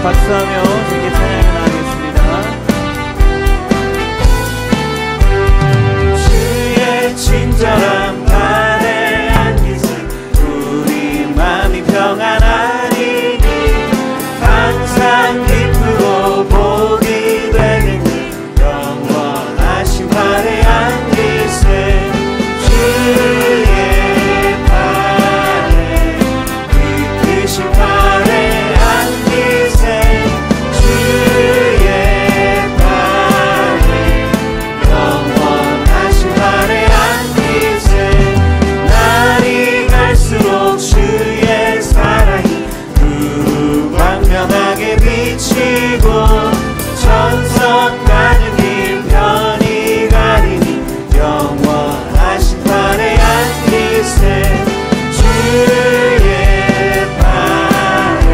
박수하며 주님께 찬양을 나가겠습니다. 주의 친절한 발에 안기세 우리 마음이 평안하리니 항상 기쁘고 복이 되는 영원하신 발에 안기세 주의 발에 이끄신 발에 안기세 주의 발에 영원하신 발에 안기세 날이 갈수록 주의 사랑이 광명하게 비치고 천성 가는 길 편히 가리니 영원하신 발에 안기세 주의 발에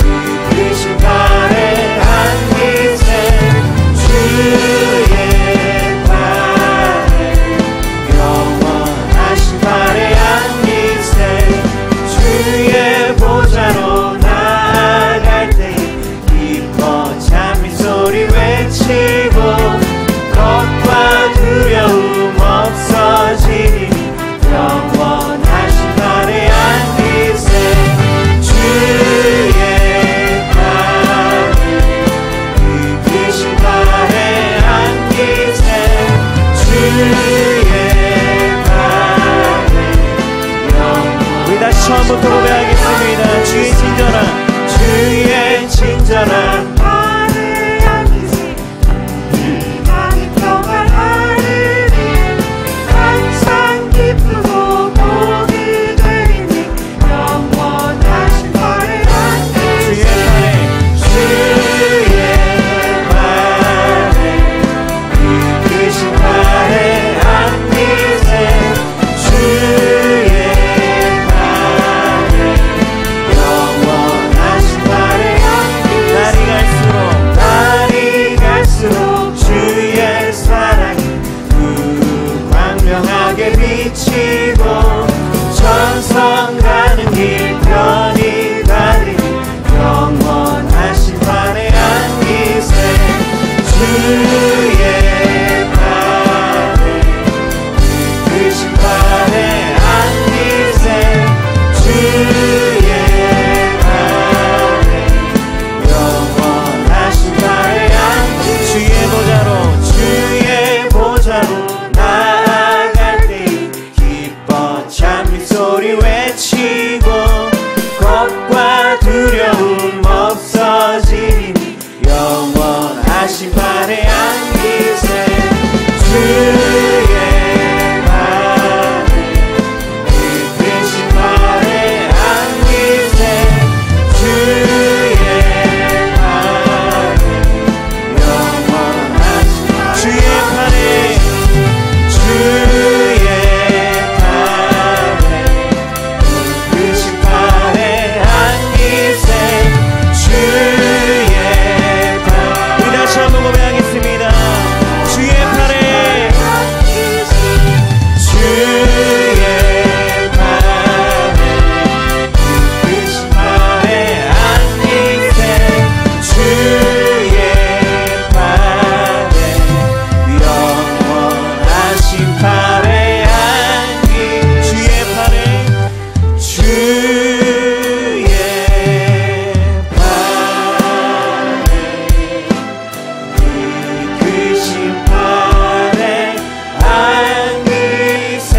이끄신 발에 안기세 주의 발에 영원하신 발에 안기세 주의 보좌로 나아갈 때 기뻐 찬미 소리 외치고 겁과 두려움 없어지니 영원하신 발에 안기세 주의 발에 이끄신 발에 안기세 주의 발에 영원 우리 다시 처음부터 고백하겠습니다. 주의 친절한 발에 안기세 우리 마음이 평안하리니 항상 기쁘고 복이 되리니 영원하신 발에 안기세 주의 발에 이끄신 발에 안기세 주의 발에 영원하신 발에 안기세 날이 갈수록 주의 사랑이 광명하게 비치고 천성 가는 길 편히 가리니 영원하신 발에 안기세 주의 발에 이끄신 발에 안기세 주의 발에 영원하신 발에 안기세 주의 보좌로 나아갈 때 기뻐 찬미 소리 외치고 겁과 두려움 없어지니 영원하신 발에 안기세 주의 발에 이끄신 발에 안기세 주의 발에 영원하신 주의 발에 이끄신 발에 안기세 주의 발에 우리 다시 한번 고백하겠습니다. 주의 발에 주의 발에 이끄신 발에 안기세 주의 발에 영원하신 발에 안기 주의 발에 이끄신 발에 안기세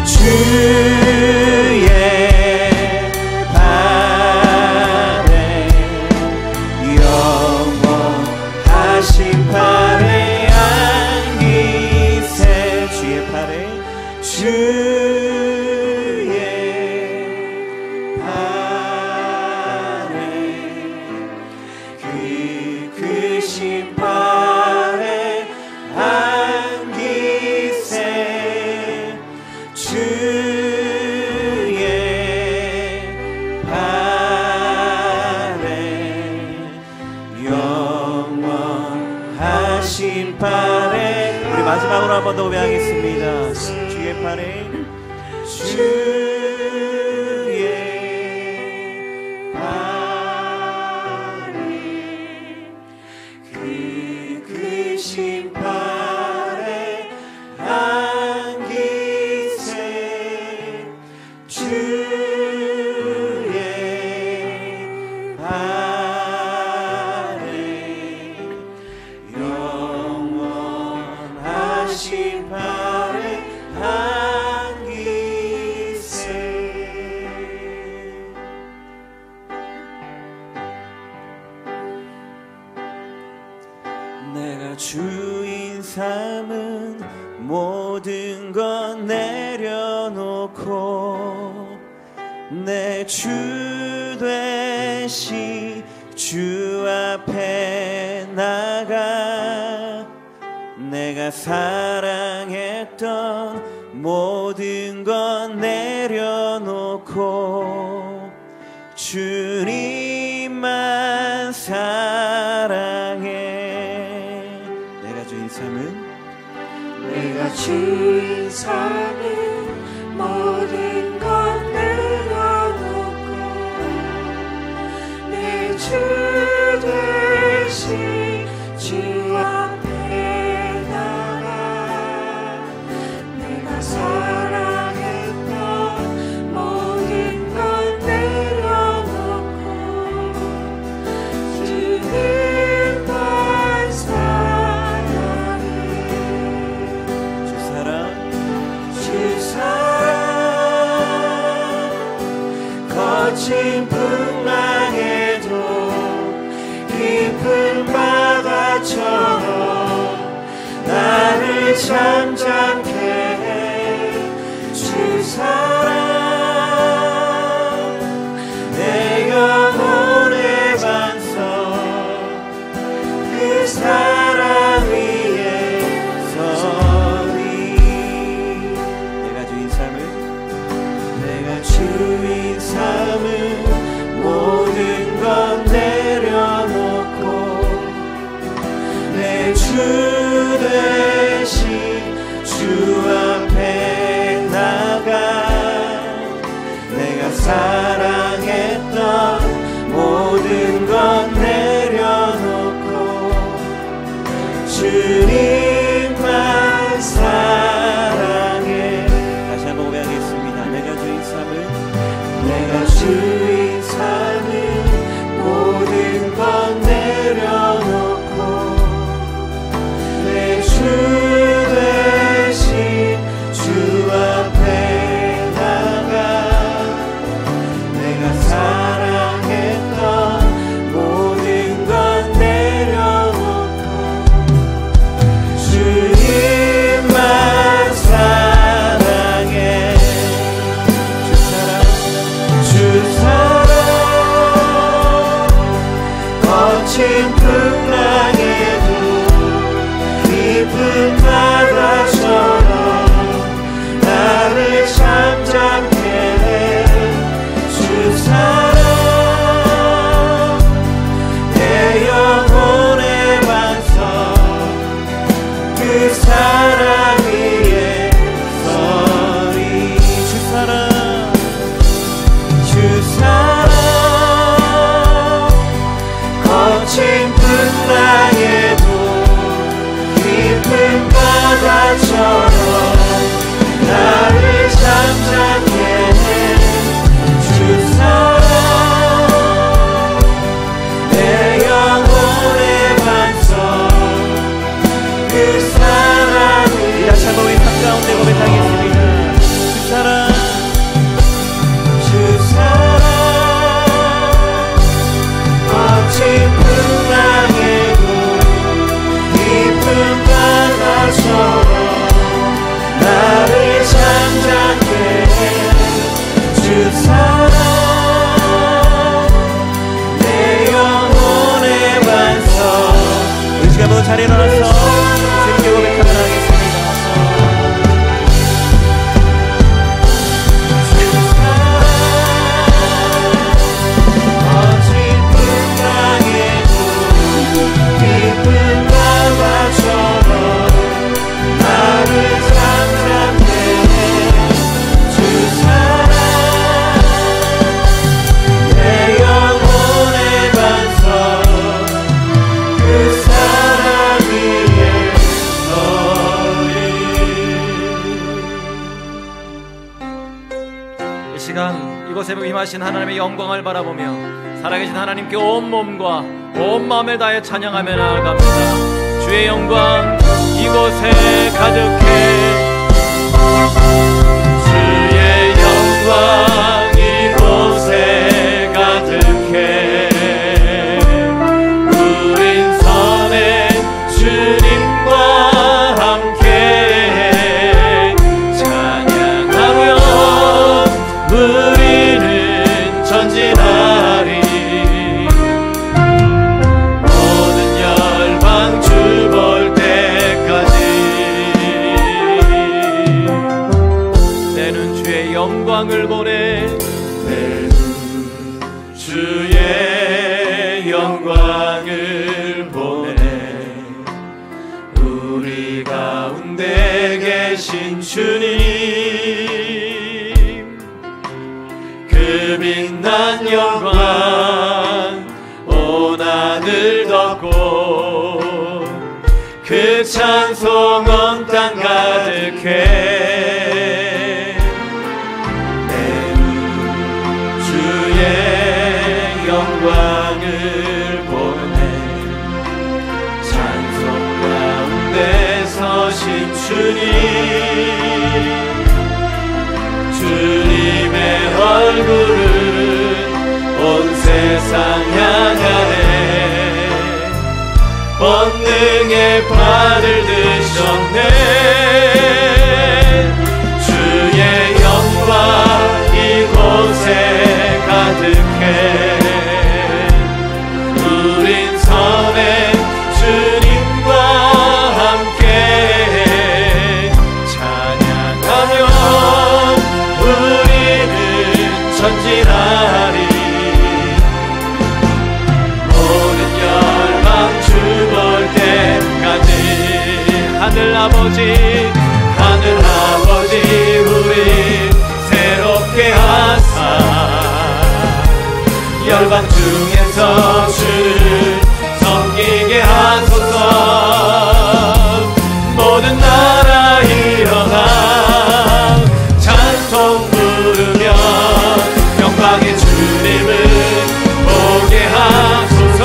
주의 발에 영원하신 발에 안기세 주의 발에 이끄신 발에 안기세 주의 발에 영원하신 발에 우리 마지막으로 한 번 더 고백하겠습니다. 주의 발에 주의 발에 거친 팔에 안기세 주의 발에 영원하신 발에 안기세. 내가 주인 삼은 모든 것 내려놓고 내 주 되시 주 앞에 나가 내가 사랑했던 모든 것 내려놓고 주님만 사랑해. 내가 주인 삼은 모든 것 내려놓고 내 주 되신 주 앞에 나가 내가 사랑했던 모든 것 내려놓고 주님만 사랑해. 주 사랑 거친 풍랑에도 깊은 바다처럼 나를 잠잠케 해. 주 사랑 내 영혼의 반석 그 사랑 위에 서리. 내가 주인 삼은 모든 것 내려놓고 내 주 되신 주 앞에 나가 내가 사랑했던 모든 것 내려놓고 주님만 사랑해. 다시 한번 고백하겠습니다. 내가 주인 삼은 모든 것 내려놓고 내 주 되신 주 앞에 나가 내가 사랑했던 모든 것 내려놓고 주님만 사랑해. 주 사랑 거친 풍랑에도 깊은 바다처럼 나를 잠잠케 해. 주 사랑 내 영혼의 반석 그 사랑 위에 서리. 주 사랑 거친 풍랑에도 깊은 바다처럼 나를 잠잠케 해. 주 사랑 내 영혼의 반석 그 사랑 새벽 임하신 하나님의 영광을 바라보며 살아계신 하나님께 온 몸과 온 마음을 다해 찬양하며 나아갑니다. 주의 영광 이곳에 가득해, 주의 영광 이곳에 가득해, 우린 선의 주님과 함께 찬양하며 우리는 전진하리. 모든 열방 주 볼 때까지 내는 주의 영광을 보내, 내는 주의 영광을 보내. 우리 가운데 계신 주님, 그 빛난 영광 온 하늘 덮고, 그 찬송 온 땅 가득해. 내는 주의 영광을 보내, 찬송 가운데 서신 주님, 주님의 얼굴은 온 세상 향하네. 번능의 판을 드셨네. 주의 영광 이곳에 가득해, 우린 선의 주님과 함께 찬양하며 우리는 전진하리. 모든 열방 주 볼 때까지 하늘아버지, 하늘아버지, 우리 새롭게 하사 열방 중에서 주를 섬기게 하소서. 모든 나라 일어나 찬송 부르며 영광의 주님을 보게 하소서.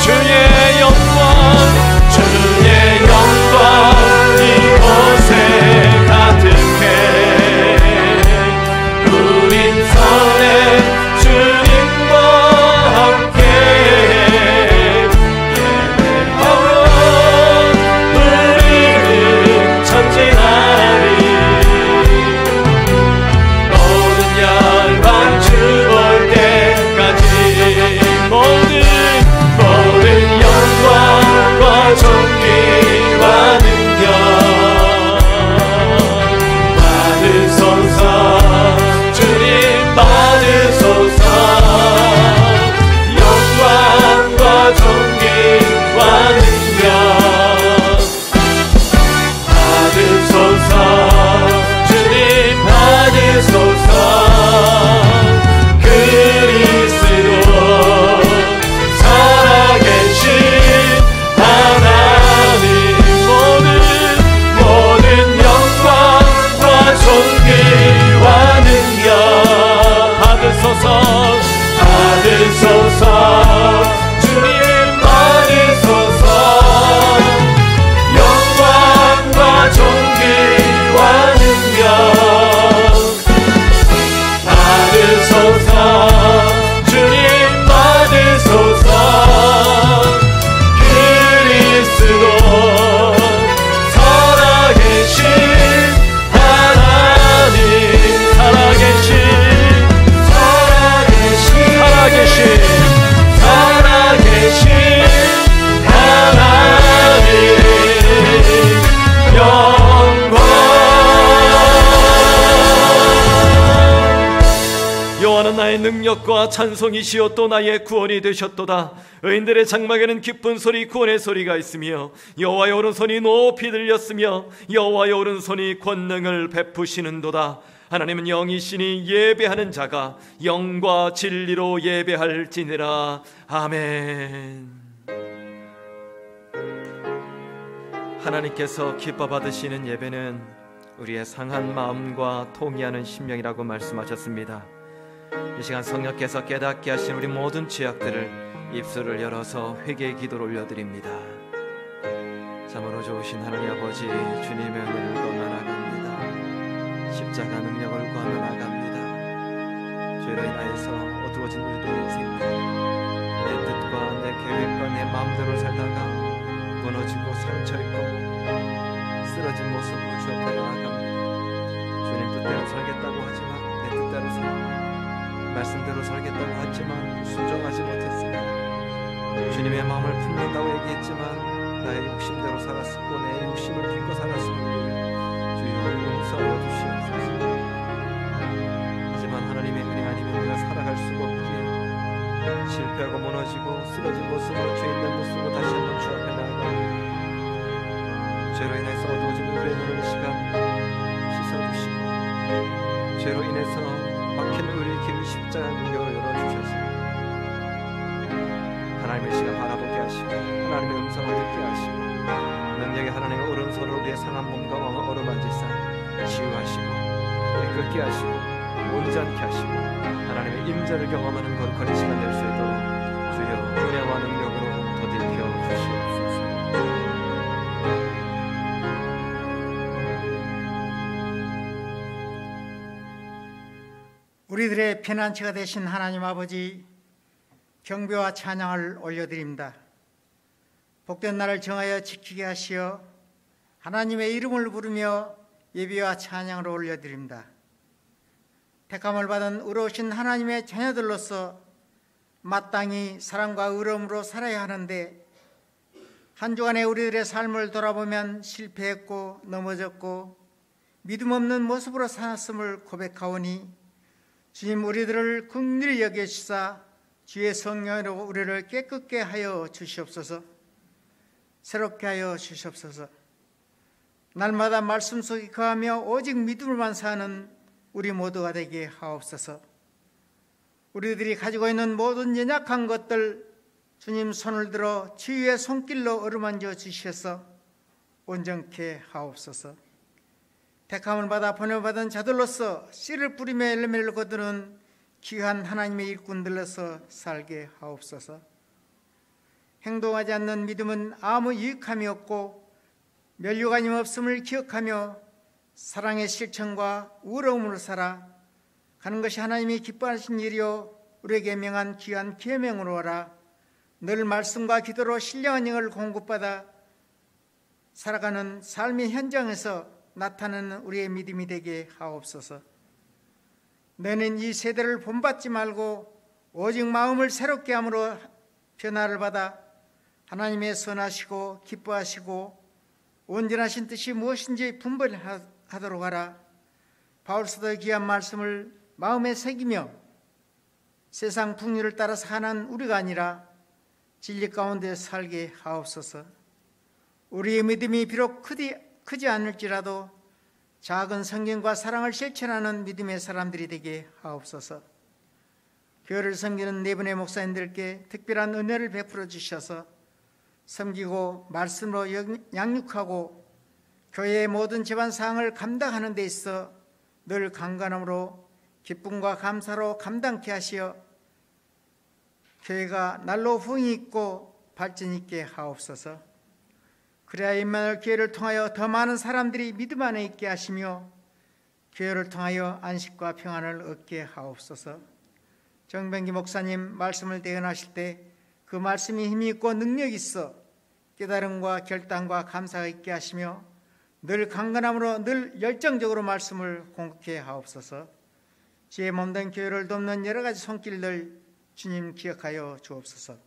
주의 영광, 주의 영광 이곳에 가득해, 우린 선의 주님과 함께 예배하며 우리는 전진하리. 모든 열방 주 볼 때까지 모든 영광과 존귀와 능력 받으소서. 주님 받으소서. 영광과 존귀와 능력 받으소서. 주님 받으소서. 그리스도 살아계신 하나님, 모든 영광과 존귀와 능력 받으소서. 받으소서. 주님 받으소서. 영광과 존귀와 능력 받으소서. 주님 받으소서. 그리스도 살아계신 하나님, 살아계신 하나님 영광. 여호와는 나의 능력과 찬송이시요 또 나의 구원이 되셨도다. 의인들의 장막에는 기쁜 소리, 구원의 소리가 있으며 여호와의 오른손이 높이 들렸으며 여호와의 오른손이 권능을 베푸시는도다. 하나님은 영이시니 예배하는 자가 영과 진리로 예배할지니라. 아멘. 하나님께서 기뻐 받으시는 예배는 우리의 상한 마음과 통이하는 심령이라고 말씀하셨습니다. 이 시간 성령께서 깨닫게 하신 우리 모든 죄악들을 입술을 열어서 회개의 기도를 올려드립니다. 참으로 좋으신 하나님 아버지, 주님의 은혜를 건너나갑니다. 십자가 능력을 건너나갑니다. 죄로 인하여서 어두워진 우리들의 인생들, 내 뜻과 내 계획과 내 마음대로 살다가 무너지고 상처입고 쓰러진 모습으로 주 앞에 나아갑니다. 주님 뜻대로 살겠다고 하지만 내 뜻대로 살고 말씀대로 살겠다고 했지만 순종하지 못했습니다. 주님의 마음을 품는다고 얘기했지만 나의 욕심대로 살았었고 내 욕심을 품고 살았음을 주여 용서하여 주시옵소서. 하지만 하나님의 은혜 아니면 내가 살아갈 수가 없기에 실패하고 무너지고 쓰러진 모습으로 죄 있는 모습으로 다시 한번 주 앞에 나아갑니다. 죄로 인해서 어두워진 우리의 눈을 시간 씻어주시고 죄로 인해서 막힌 우리의 길을 십자가 능력으로 열어주셔서 하나님의 시간 바라보게 하시고 하나님의 음성을 듣게 하시고 능력의 하나님의 오른손으로 우리의 상한 몸과 마음을 어루만지사 치유하시고 깨끗게 하시고 온전케 하시고 하나님의 임재를 경험하는 거룩한 시간 될 수 있도록 주여 은혜와 능력으로 더딜켜 주시옵소서. 우리들의 피난처가 되신 하나님 아버지, 경배와 찬양을 올려드립니다. 복된 날을 정하여 지키게 하시어 하나님의 이름을 부르며 예배와 찬양을 올려드립니다. 택함을 받은 의로우신 하나님의 자녀들로서 마땅히 사랑과 의로움으로 살아야 하는데 한 주간의 우리들의 삶을 돌아보면 실패했고 넘어졌고 믿음 없는 모습으로 살았음을 고백하오니 주님, 우리들을 긍휼히 여기시사 주의 성령으로 우리를 깨끗게 하여 주시옵소서. 새롭게 하여 주시옵소서. 날마다 말씀 속에 거하며 오직 믿음으로만 사는 우리 모두가 되게 하옵소서. 우리들이 가지고 있는 모든 연약한 것들 주님 손을 들어 치유의 손길로 어루만져 주셔서 온전케 하옵소서. 택함을 받아 보내받은 자들로서 씨를 뿌리며 열매를 거두는 귀한 하나님의 일꾼들로서 살게 하옵소서. 행동하지 않는 믿음은 아무 유익함이 없고 면류관임 없음을 기억하며 사랑의 실천과 의로움으로 살아 가는 것이 하나님이 기뻐하신 일이요 우리에게 명한 귀한 계명으로 하라. 늘 말씀과 기도로 신령한 영을 공급받아 살아가는 삶의 현장에서 나타나는 우리의 믿음이 되게 하옵소서. 너는 이 세대를 본받지 말고 오직 마음을 새롭게 함으로 변화를 받아 하나님의 선하시고 기뻐하시고 온전하신 뜻이 무엇인지 분별하도록 하라. 바울사도의 귀한 말씀을 마음에 새기며 세상 풍류를 따라 사는 우리가 아니라 진리 가운데 살게 하옵소서. 우리의 믿음이 비록 크지 않을지라도 작은 성경과 사랑을 실천하는 믿음의 사람들이 되게 하옵소서. 교회를 섬기는 네 분의 목사님들께 특별한 은혜를 베풀어 주셔서 섬기고 말씀으로 양육하고 교회의 모든 집안 사항을 감당하는 데 있어 늘 강건함으로 기쁨과 감사로 감당케 하시어 교회가 날로 후흥이 있고 발전 있게 하옵소서. 그래야 임마누엘 교회를 통하여 더 많은 사람들이 믿음 안에 있게 하시며 교회를 통하여 안식과 평안을 얻게 하옵소서. 정병기 목사님 말씀을 대언하실 때 그 말씀이 힘이 있고 능력이 있어 깨달음과 결단과 감사가 있게 하시며 늘 강건함으로 늘 열정적으로 말씀을 공급해 하옵소서. 주의 몸된 교회를 돕는 여러 가지 손길들 주님 기억하여 주옵소서.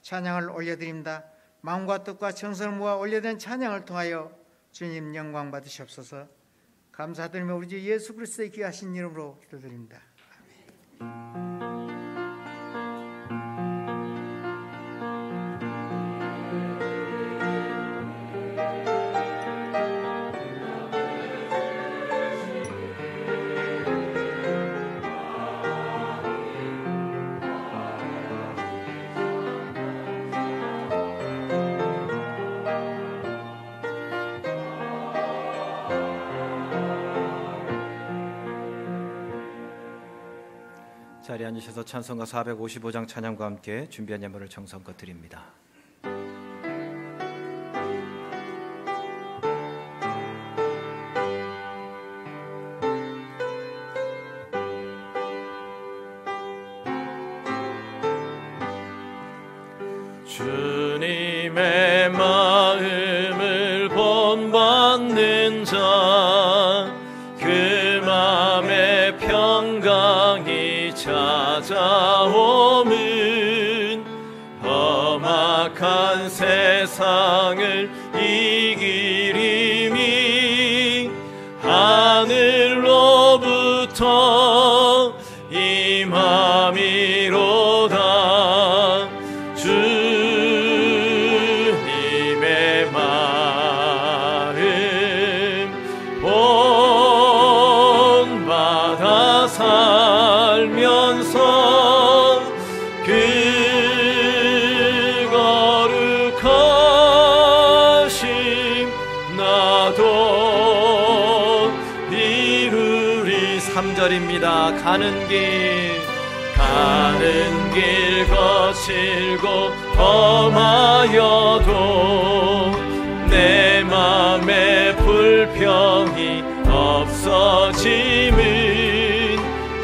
찬양을 올려드립니다. 마음과 뜻과 정성을 모아 올려드린 찬양을 통하여 주님 영광 받으시옵소서. 감사드리며 우리 주 예수 그리스도의 귀하신 이름으로 기도드립니다. 아멘. 자리에 앉으셔서 찬송가 455장 찬양과 함께 준비한 예물을 정성껏 드립니다. 주님의 마음을 본받는 자, 그 마음에 평강이 찾아오면 험악한 세상을 이길 힘이 하늘로부터 임함이로다. 주님의 마음 본받아 살면서 그 거룩하심 나도 이루리. 3절입니다. 가는 길 거칠고 험하여도 내 맘에 불평이 없어짐은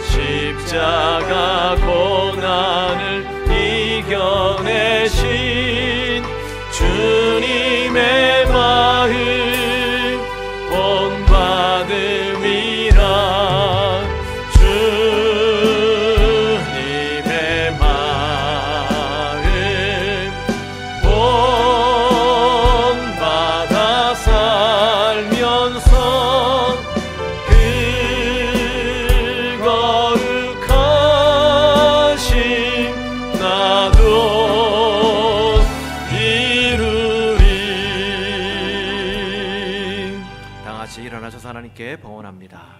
십자가 고난을 이겨내신 주님의 마음 본받음이라. 주님의 마음 본받아 살면서 그 거룩하심 나도 이루리. 다 같이 일어나셔서 하나님께 봉헌합니다.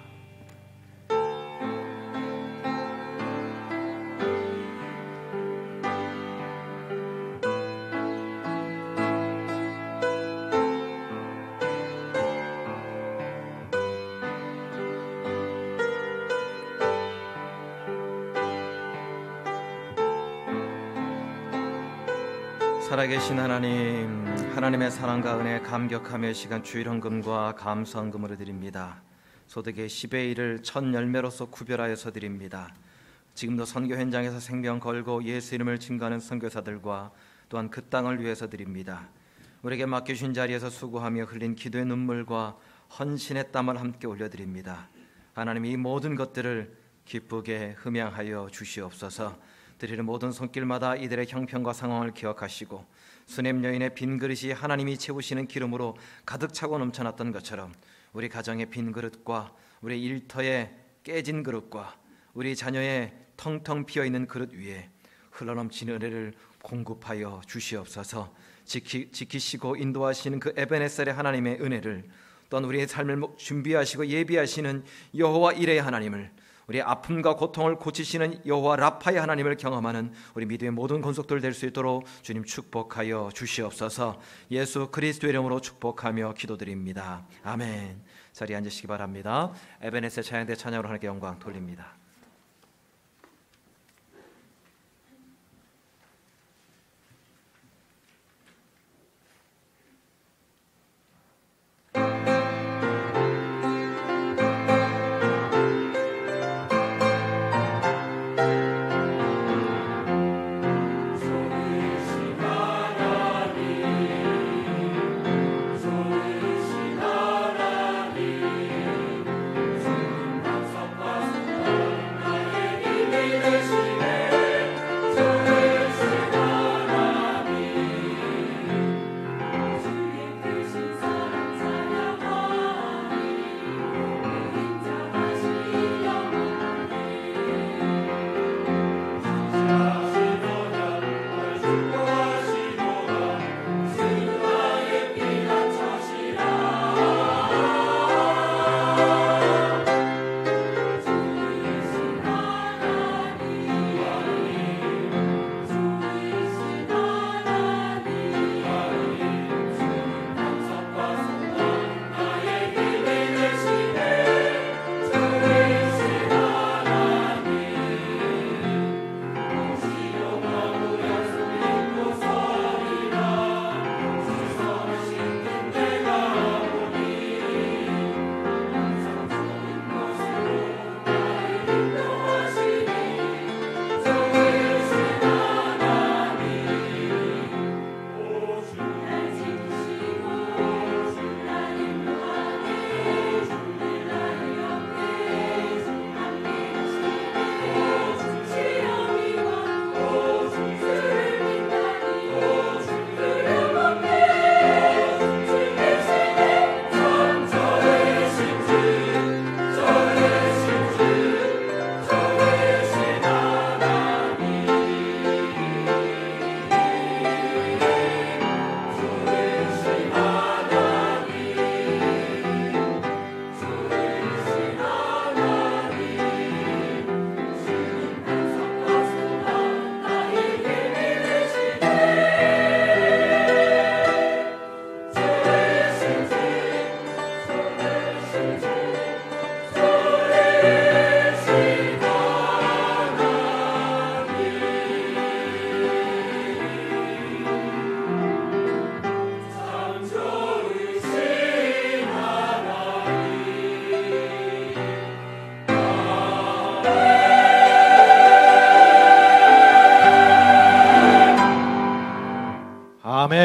살아계신 하나님, 하나님의 사랑과 은혜에 감격하며 시간 주일헌금과 감사헌금으로 드립니다. 소득의 10의 1을 첫 열매로서 구별하여서 드립니다. 지금도 선교 현장에서 생명 걸고 예수 이름을 증거하는 선교사들과 또한 그 땅을 위해서 드립니다. 우리에게 맡겨주신 자리에서 수고하며 흘린 기도의 눈물과 헌신의 땀을 함께 올려드립니다. 하나님, 이 모든 것들을 기쁘게 흠양하여 주시옵소서. 드리는 모든 손길마다 이들의 형편과 상황을 기억하시고 수냄 여인의 빈 그릇이 하나님이 채우시는 기름으로 가득 차고 넘쳐났던 것처럼 우리 가정의 빈 그릇과 우리 일터의 깨진 그릇과 우리 자녀의 텅텅 비어있는 그릇 위에 흘러넘치는 은혜를 공급하여 주시옵소서. 지키시고 인도하시는 그 에베네셀의 하나님의 은혜를, 또한 우리의 삶을 준비하시고 예비하시는 여호와 이레의 하나님을, 우리의 아픔과 고통을 고치시는 여호와 라파의 하나님을 경험하는 우리 믿음의 모든 권속들 될 수 있도록 주님 축복하여 주시옵소서. 예수 그리스도의 이름으로 축복하며 기도드립니다. 아멘. 자리에 앉으시기 바랍니다. 에베네셀 찬양대 찬양으로 하나님께 영광 돌립니다. 주님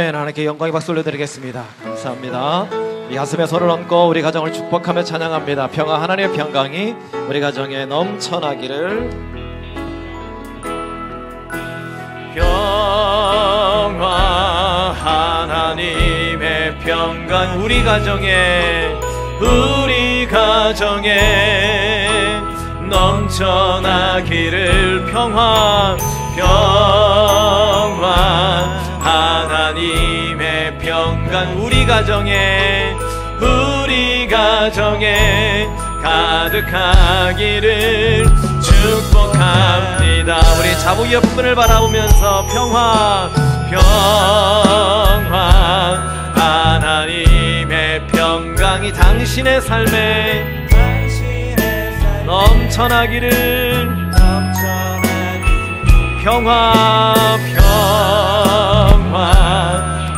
아멘. 하나님께 영광의 박수 올려드리겠습니다. 감사합니다. 우리 가슴에 손을 얹고 우리 가정을 축복하며 찬양합니다. 평화, 하나님의 평강이 우리 가정에 넘쳐나기를. 평화, 하나님의 평강 우리 가정에 넘쳐나기를. 평화, 하나님의 평강 우리 가정에 가득하기를 축복합니다. 우리 자부 옆분을 바라보면서 평화, 하나님의 평강이 당신의 삶에 넘쳐나기를. 평화,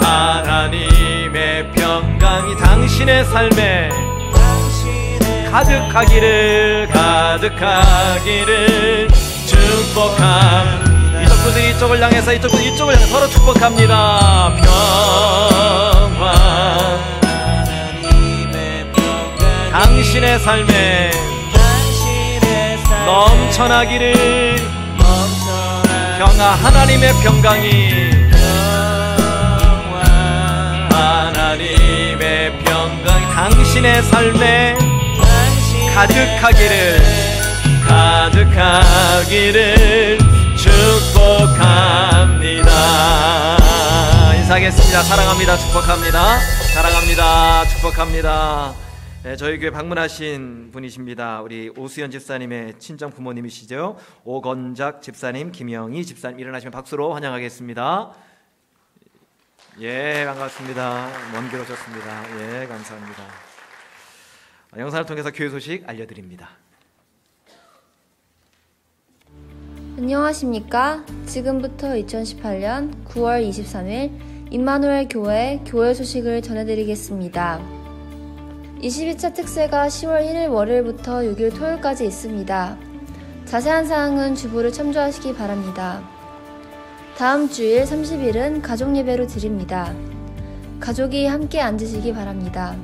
하나님의 평강이 당신의 삶에 가득하기를 축복합니다. 이쪽 분들이 이쪽을 향해서 이쪽 분들이 이쪽을 향해서 서로 축복합니다. 평화, 당신의 삶에 넘쳐나기를. 평화, 하나님의 평강이 당신의 삶에 가득하기를 축복합니다. 인사하겠습니다. 사랑합니다. 축복합니다. 사랑합니다. 축복합니다. 네, 저희 교회 방문하신 분이십니다. 우리 오수연 집사님의 친정 부모님이시죠. 오건작 집사님, 김영희 집사님, 일어나시면 박수로 환영하겠습니다. 예, 반갑습니다. 먼 길 오셨습니다. 예, 감사합니다. 영상을 통해서 교회 소식 알려드립니다. 안녕하십니까? 지금부터 2018년 9월 23일 임마누엘 교회 소식을 전해드리겠습니다. 22차 특세가 10월 1일 월요일부터 6일 토요일까지 있습니다. 자세한 사항은 주보를 참조하시기 바랍니다. 다음 주일 30일은 가족 예배로 드립니다. 가족이 함께 앉으시기 바랍니다.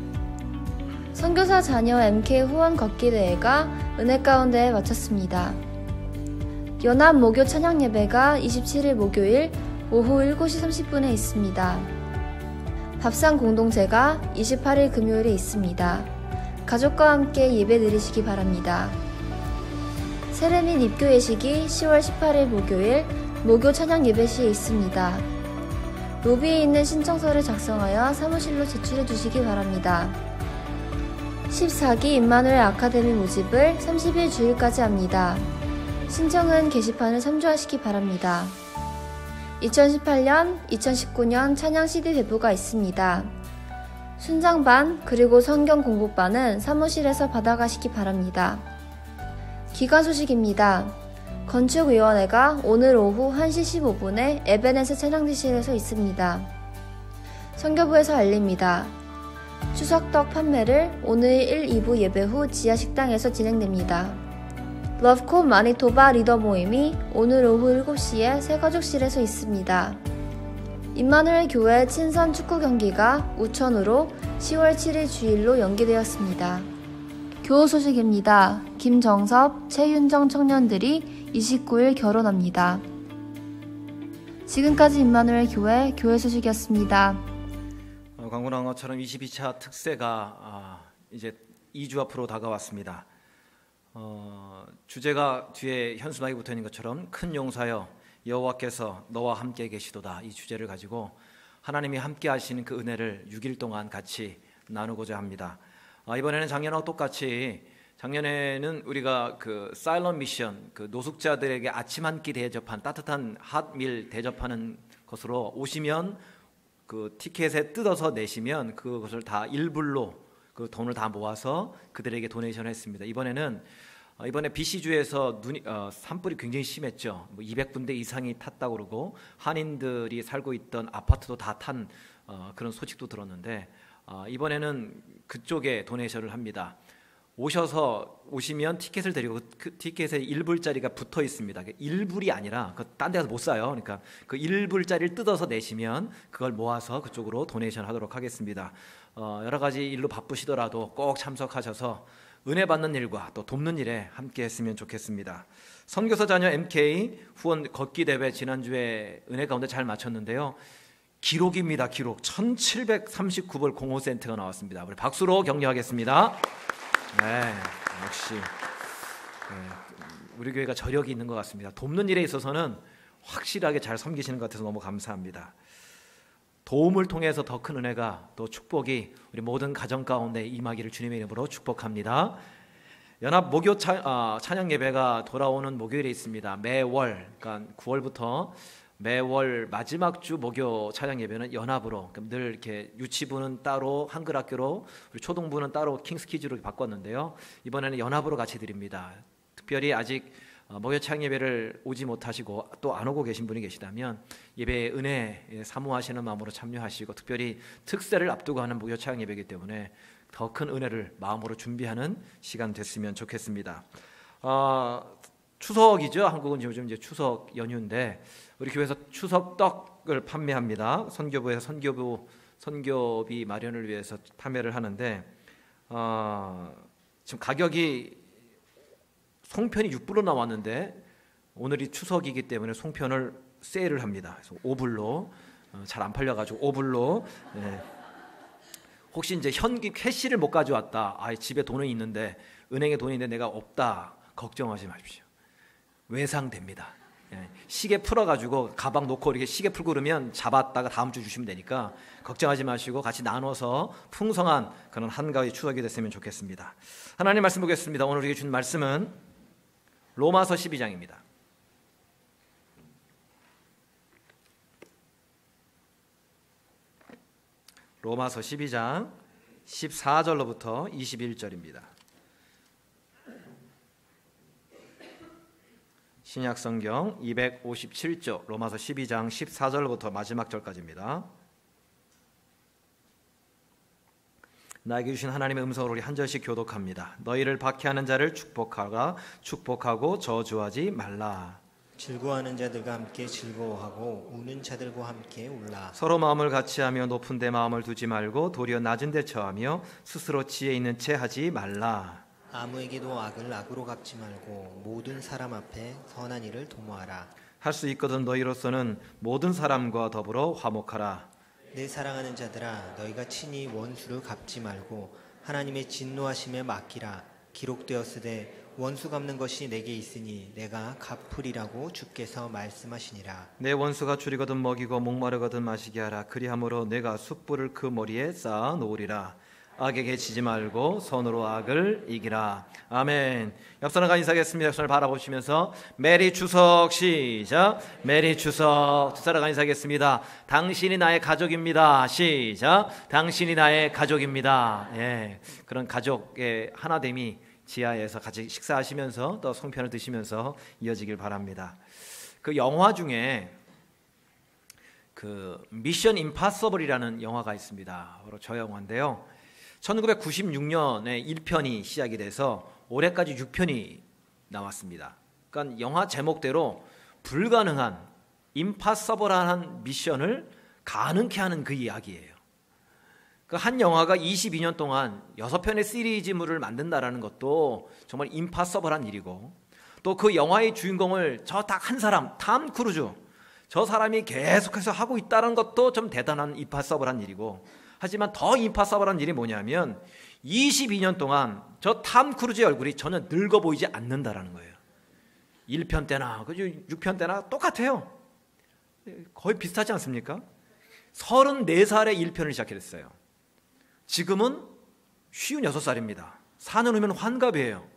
선교사 자녀 MK 후원 걷기 대회가 은혜 가운데 마쳤습니다. 연합 모교 찬양 예배가 27일 목요일 오후 7시 30분에 있습니다. 밥상 공동체가 28일 금요일에 있습니다. 가족과 함께 예배 드리시기 바랍니다. 세례 및 입교 예식이 10월 18일 목요일 모교 찬양 예배 시에 있습니다. 로비에 있는 신청서를 작성하여 사무실로 제출해 주시기 바랍니다. 14기 임마누엘 아카데미 모집을 30일 주일까지 합니다. 신청은 게시판을 참조하시기 바랍니다. 2018년, 2019년 찬양 CD 배부가 있습니다. 순장반 그리고 성경 공부반은 사무실에서 받아가시기 바랍니다. 기관 소식입니다. 건축위원회가 오늘 오후 1시 15분에 에베네스 찬양대실에서 있습니다. 선교부에서 알립니다. 추석떡 판매를 오늘 1, 2부 예배 후 지하식당에서 진행됩니다. 러브콤 마니토바 리더 모임이 오늘 오후 7시에 새가족실에서 있습니다. 임마누엘 교회 친선 축구 경기가 우천으로 10월 7일 주일로 연기되었습니다. 교우 소식입니다. 김정섭, 최윤정 청년들이 29일 결혼합니다. 지금까지 임마누엘 교회 소식이었습니다. 광고 나온 것처럼 22차 특세가 이제 2주 앞으로 다가왔습니다. 주제가 뒤에 현수막이 붙어있는 것처럼 큰 용사여 여호와께서 너와 함께 계시도다. 이 주제를 가지고 하나님이 함께 하시는 그 은혜를 6일 동안 같이 나누고자 합니다. 이번에는 작년하고 똑같이 작년에는 우리가 그 사일런 미션, 그 노숙자들에게 아침 한 끼 대접한 따뜻한 핫밀 대접하는 것으로 오시면 그 티켓에 뜯어서 내시면 그것을 다 일불로 그 돈을 다 모아서 그들에게 도네이션을 했습니다. 이번에 BC주에서 산불이 굉장히 심했죠. 200군데 이상이 탔다고 그러고 한인들이 살고 있던 아파트도 다 탄 그런 소식도 들었는데 이번에는 그쪽에 도네이션을 합니다. 오시면 티켓을 드리고 그 티켓에 1불짜리가 붙어 있습니다. 1불이 아니라 딴 데 가서 못 사요. 그러니까 그 1불짜리를 뜯어서 내시면 그걸 모아서 그쪽으로 도네이션 하도록 하겠습니다. 여러 가지 일로 바쁘시더라도 꼭 참석하셔서 은혜 받는 일과 또 돕는 일에 함께 했으면 좋겠습니다. 선교사 자녀 MK 후원 걷기 대회 지난주에 은혜 가운데 잘 마쳤는데요. 기록입니다. 기록 1739불 05센트가 나왔습니다. 우리 박수로 격려하겠습니다. 네, 역시 우리 교회가 저력이 있는 것 같습니다. 돕는 일에 있어서는 확실하게 잘 섬기시는 것 같아서 너무 감사합니다. 도움을 통해서 더 큰 은혜가 또 축복이 우리 모든 가정 가운데 임하기를 주님의 이름으로 축복합니다. 연합 목요 찬양 예배가 돌아오는 목요일에 있습니다. 매월, 그러니까 9월부터 매월 마지막 주 목요 찬양 예배는 연합으로, 늘 이렇게 유치부는 따로 한글학교로, 우리 초등부는 따로 킹스키즈로 바꿨는데요. 이번에는 연합으로 같이 드립니다. 특별히 아직 목요 찬양 예배를 오지 못하시고 또 안 오고 계신 분이 계시다면 예배의 은혜 사모하시는 마음으로 참여하시고, 특별히 특세를 앞두고 하는 목요 찬양 예배이기 때문에 더 큰 은혜를 마음으로 준비하는 시간 됐으면 좋겠습니다. 추석이죠. 한국은 요즘 이제 추석 연휴인데 우리 교회에서 추석 떡을 판매합니다. 선교부에서 선교비 마련을 위해서 판매를 하는데 지금 가격이 송편이 6불로 나왔는데 오늘이 추석이기 때문에 송편을 세일을 합니다. 그래서 5불로 잘 안 팔려가지고 5불로. 네. 혹시 이제 현금 캐시를 못 가져왔다. 집에 돈은 있는데 은행에 돈이 있는데 내가 없다. 걱정하지 마십시오. 외상됩니다. 시계 풀어가지고 가방 놓고 이렇게 시계 풀고 그러면 잡았다가 다음 주 주시면 되니까 걱정하지 마시고 같이 나눠서 풍성한 그런 한가위 추석이 됐으면 좋겠습니다. 하나님 말씀 보겠습니다. 오늘 우리에게 준 말씀은 로마서 12장입니다. 로마서 12장 14절로부터 21절입니다. 신약성경 257조 로마서 12장 14절로부터 마지막 절까지입니다. 나에게 주신 하나님의 음성을 우리 한 절씩 교독합니다. 너희를 박해하는 자를 축복하고 저주하지 말라. 즐거워하는 자들과 함께 즐거워하고 우는 자들과 함께 울라. 서로 마음을 같이하며 높은 데 마음을 두지 말고 도리어 낮은 데 처하며 스스로 지혜 있는 채 하지 말라. 아무에게도 악을 악으로 갚지 말고 모든 사람 앞에 선한 일을 도모하라. 할 수 있거든 너희로서는 모든 사람과 더불어 화목하라. 내 사랑하는 자들아, 너희가 친히 원수를 갚지 말고 하나님의 진노하심에 맡기라. 기록되었으되 원수 갚는 것이 내게 있으니 내가 갚으리라고 주께서 말씀하시니라. 내 원수가 줄이거든 먹이고 목마르거든 마시게 하라. 그리함으로 내가 숯불을 그 머리에 쌓아 놓으리라. 악에게 지지 말고 선으로 악을 이기라. 아멘. 옆사람과 인사하겠습니다. 옆사람을 바라보시면서 메리 추석 시작. 메리 추석. 두 사람과 인사하겠습니다. 당신이 나의 가족입니다. 시작. 당신이 나의 가족입니다. 예, 그런 가족의 하나됨이 지하에서 같이 식사하시면서 또 송편을 드시면서 이어지길 바랍니다. 그 영화 중에 그 미션 임파서블이라는 영화가 있습니다. 바로 저 영화인데요. 1996년에 1편이 시작이 돼서 올해까지 6편이 나왔습니다. 그러니까 영화 제목대로 불가능한 임파서블한 미션을 가능케 하는 그 이야기예요. 그 한 영화가 22년 동안 6편의 시리즈물을 만든다라는 것도 정말 임파서블한 일이고, 또 그 영화의 주인공을 저 딱 한 사람, 탐 크루즈, 저 사람이 계속해서 하고 있다는 것도 좀 대단한 임파서블한 일이고, 하지만 더 임파서블한 일이 뭐냐면 22년 동안 저 탐 크루즈의 얼굴이 전혀 늙어 보이지 않는다라는 거예요. 1편 때나 6편 때나 똑같아요. 거의 비슷하지 않습니까? 34살에 1편을 시작했어요. 지금은 56살입니다. 4년 후면 환갑이에요.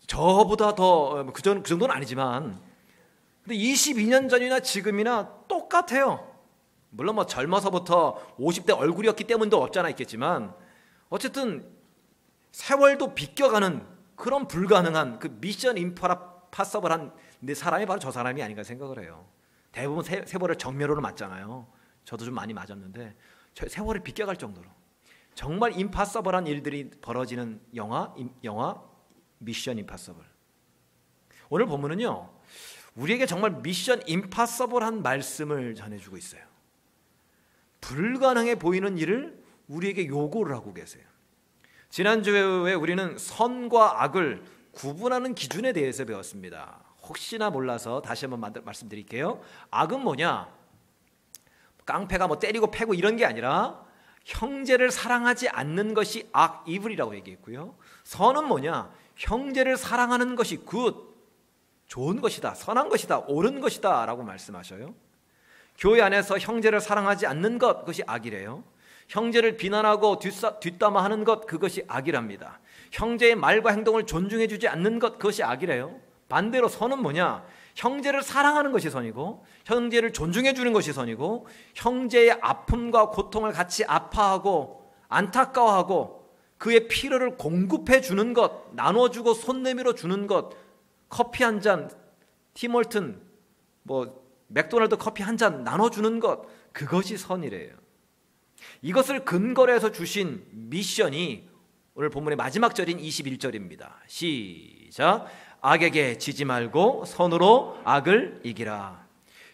저보다 더 그 정도는 아니지만, 근데 22년 전이나 지금이나 똑같아요. 물론 뭐 젊어서부터 50대 얼굴이었기 때문도 없잖아 있겠지만, 어쨌든 세월도 비껴가는 그런 불가능한 그 미션 임파서블한 사람이 바로 저 사람이 아닌가 생각을 해요. 대부분 세월을 정면으로 맞잖아요. 저도 좀 많이 맞았는데 세월을 비껴갈 정도로 정말 임파서블한 일들이 벌어지는 영화 미션 임파서블. 오늘 본문은요, 우리에게 정말 미션 임파서블한 말씀을 전해주고 있어요. 불가능해 보이는 일을 우리에게 요구를 하고 계세요. 지난주에 우리는 선과 악을 구분하는 기준에 대해서 배웠습니다. 혹시나 몰라서 다시 한번 말씀드릴게요. 악은 뭐냐? 깡패가 뭐 때리고 패고 이런 게 아니라 형제를 사랑하지 않는 것이 악, 이블이라고 얘기했고요. 선은 뭐냐? 형제를 사랑하는 것이 굿, 좋은 것이다, 선한 것이다, 옳은 것이다 라고 말씀하셔요. 교회 안에서 형제를 사랑하지 않는 것, 그것이 악이래요. 형제를 비난하고 뒷담화하는 것, 그것이 악이랍니다. 형제의 말과 행동을 존중해 주지 않는 것, 그것이 악이래요. 반대로 선은 뭐냐? 형제를 사랑하는 것이 선이고, 형제를 존중해 주는 것이 선이고, 형제의 아픔과 고통을 같이 아파하고 안타까워하고 그의 필요를 공급해 주는 것, 나눠주고 손 내밀어 주는 것, 커피 한 잔, 팀월튼 맥도날드 커피 한 잔 나눠주는 것, 그것이 선이래요. 이것을 근거로 해서 주신 미션이 오늘 본문의 마지막 절인 21절입니다. 시작. 악에게 지지 말고 선으로 악을 이기라.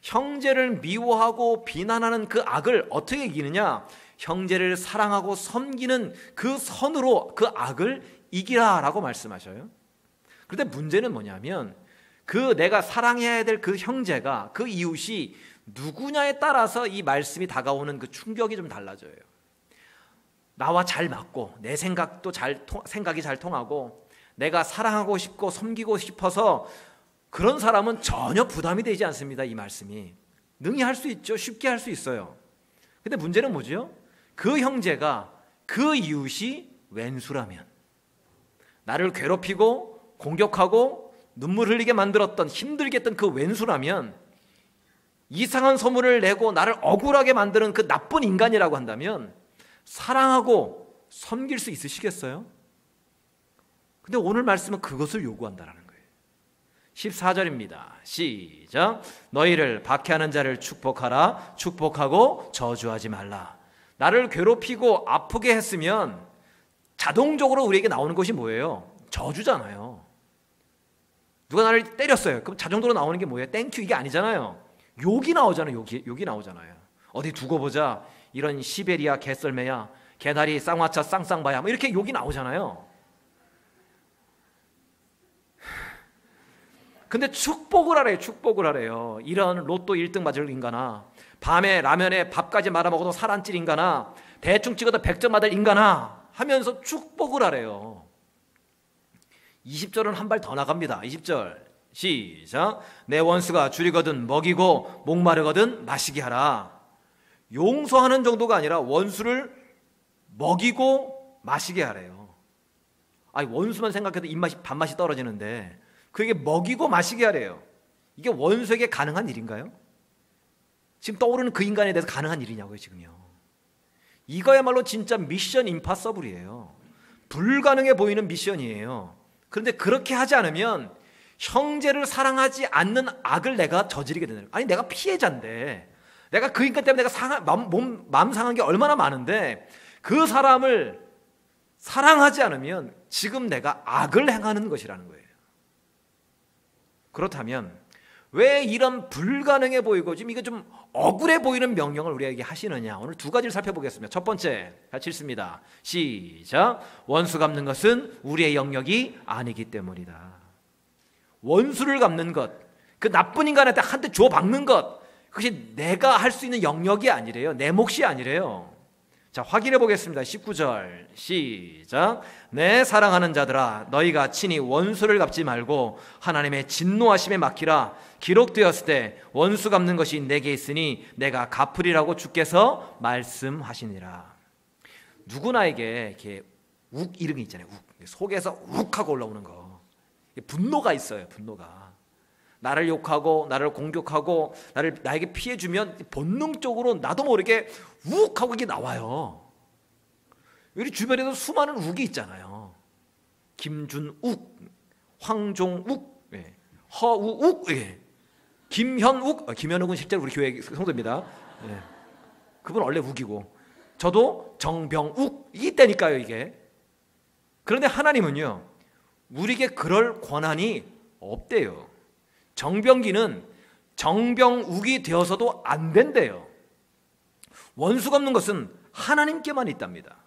형제를 미워하고 비난하는 그 악을 어떻게 이기느냐? 형제를 사랑하고 섬기는 그 선으로 그 악을 이기라 라고 말씀하셔요. 그런데 문제는 뭐냐면 그 내가 사랑해야 될 그 형제가, 그 이웃이 누구냐에 따라서 이 말씀이 다가오는 그 충격이 좀 달라져요. 나와 잘 맞고 내 생각이 잘 통하고 내가 사랑하고 싶고 섬기고 싶어서 그런 사람은 전혀 부담이 되지 않습니다. 이 말씀이 능히 할 수 있죠. 쉽게 할 수 있어요. 근데 문제는 뭐죠? 그 형제가, 그 이웃이 왼수라면, 나를 괴롭히고 공격하고 눈물 흘리게 만들었던, 힘들게 했던 그 왼수라면, 이상한 소문을 내고 나를 억울하게 만드는 그 나쁜 인간이라고 한다면 사랑하고 섬길 수 있으시겠어요? 근데 오늘 말씀은 그것을 요구한다라는 거예요. 14절입니다. 시작. 너희를 박해하는 자를 축복하라. 축복하고 저주하지 말라. 나를 괴롭히고 아프게 했으면 자동적으로 우리에게 나오는 것이 뭐예요? 저주잖아요. 누가 나를 때렸어요. 그럼 자동적으로 나오는 게 뭐예요? 땡큐, 이게 아니잖아요. 욕이 나오잖아요. 욕이 나오잖아요. 어디 두고 보자, 이런 시베리아 개썰매야, 개다리 쌍화차 쌍쌍바야, 뭐 이렇게 욕이 나오잖아요. 근데 축복을 하래요. 축복을 하래요. 이런 로또 1등 맞을 인간아, 밤에 라면에 밥까지 말아먹어도 살 안 찔 인간아, 대충 찍어도 100점 받을 인간아 하면서 축복을 하래요. 20절은 한 발 더 나갑니다. 20절 시작. 내 원수가 줄이거든 먹이고 목마르거든 마시게 하라. 용서하는 정도가 아니라 원수를 먹이고 마시게 하래요. 아니, 원수만 생각해도 입맛이 밥맛이 떨어지는데 그에게 먹이고 마시게 하래요. 이게 원수에게 가능한 일인가요? 지금 떠오르는 그 인간에 대해서 가능한 일이냐고요, 지금요. 이거야말로 진짜 미션 임파서블이에요. 불가능해 보이는 미션이에요. 그런데 그렇게 하지 않으면 형제를 사랑하지 않는 악을 내가 저지르게 되는 거예요. 아니, 내가 피해자인데, 내가 그 인간 때문에 내가 마음 상한 게 얼마나 많은데 그 사람을 사랑하지 않으면 지금 내가 악을 행하는 것이라는 거예요. 그렇다면 왜 이런 불가능해 보이고 지금 이게 좀 억울해 보이는 명령을 우리에게 하시느냐? 오늘 두 가지를 살펴보겠습니다. 첫 번째, 같이 읽습니다. 시작. 원수 갚는 것은 우리의 영역이 아니기 때문이다. 원수를 갚는 것, 그 나쁜 인간한테 한 대 줘 박는 것, 그것이 내가 할 수 있는 영역이 아니래요. 내 몫이 아니래요. 자, 확인해 보겠습니다. 19절 시작. 내 사랑하는 자들아, 너희가 친히 원수를 갚지 말고 하나님의 진노하심에 맡기라. 기록되었을 때 원수 갚는 것이 내게 있으니 내가 갚으리라고 주께서 말씀하시니라. 누구나에게 이렇게 욱 이런 게 있잖아요. 욱. 속에서 욱하고 올라오는 거. 분노가 있어요. 분노가. 나를 욕하고 나를 공격하고 나에게 피해 주면 본능적으로 나도 모르게 욱 하고 이게 나와요. 우리 주변에도 수많은 욱이 있잖아요. 김준욱, 황종욱, 허우욱, 김현욱. 김현욱은 실제로 우리 교회 성도입니다. 그분 원래 욱이고, 저도 정병욱이 때니까요, 이게. 그런데 하나님은요, 우리에게 그럴 권한이 없대요. 정병기는 정병욱이 되어서도 안 된대요. 원수가 없는 것은 하나님께만 있답니다.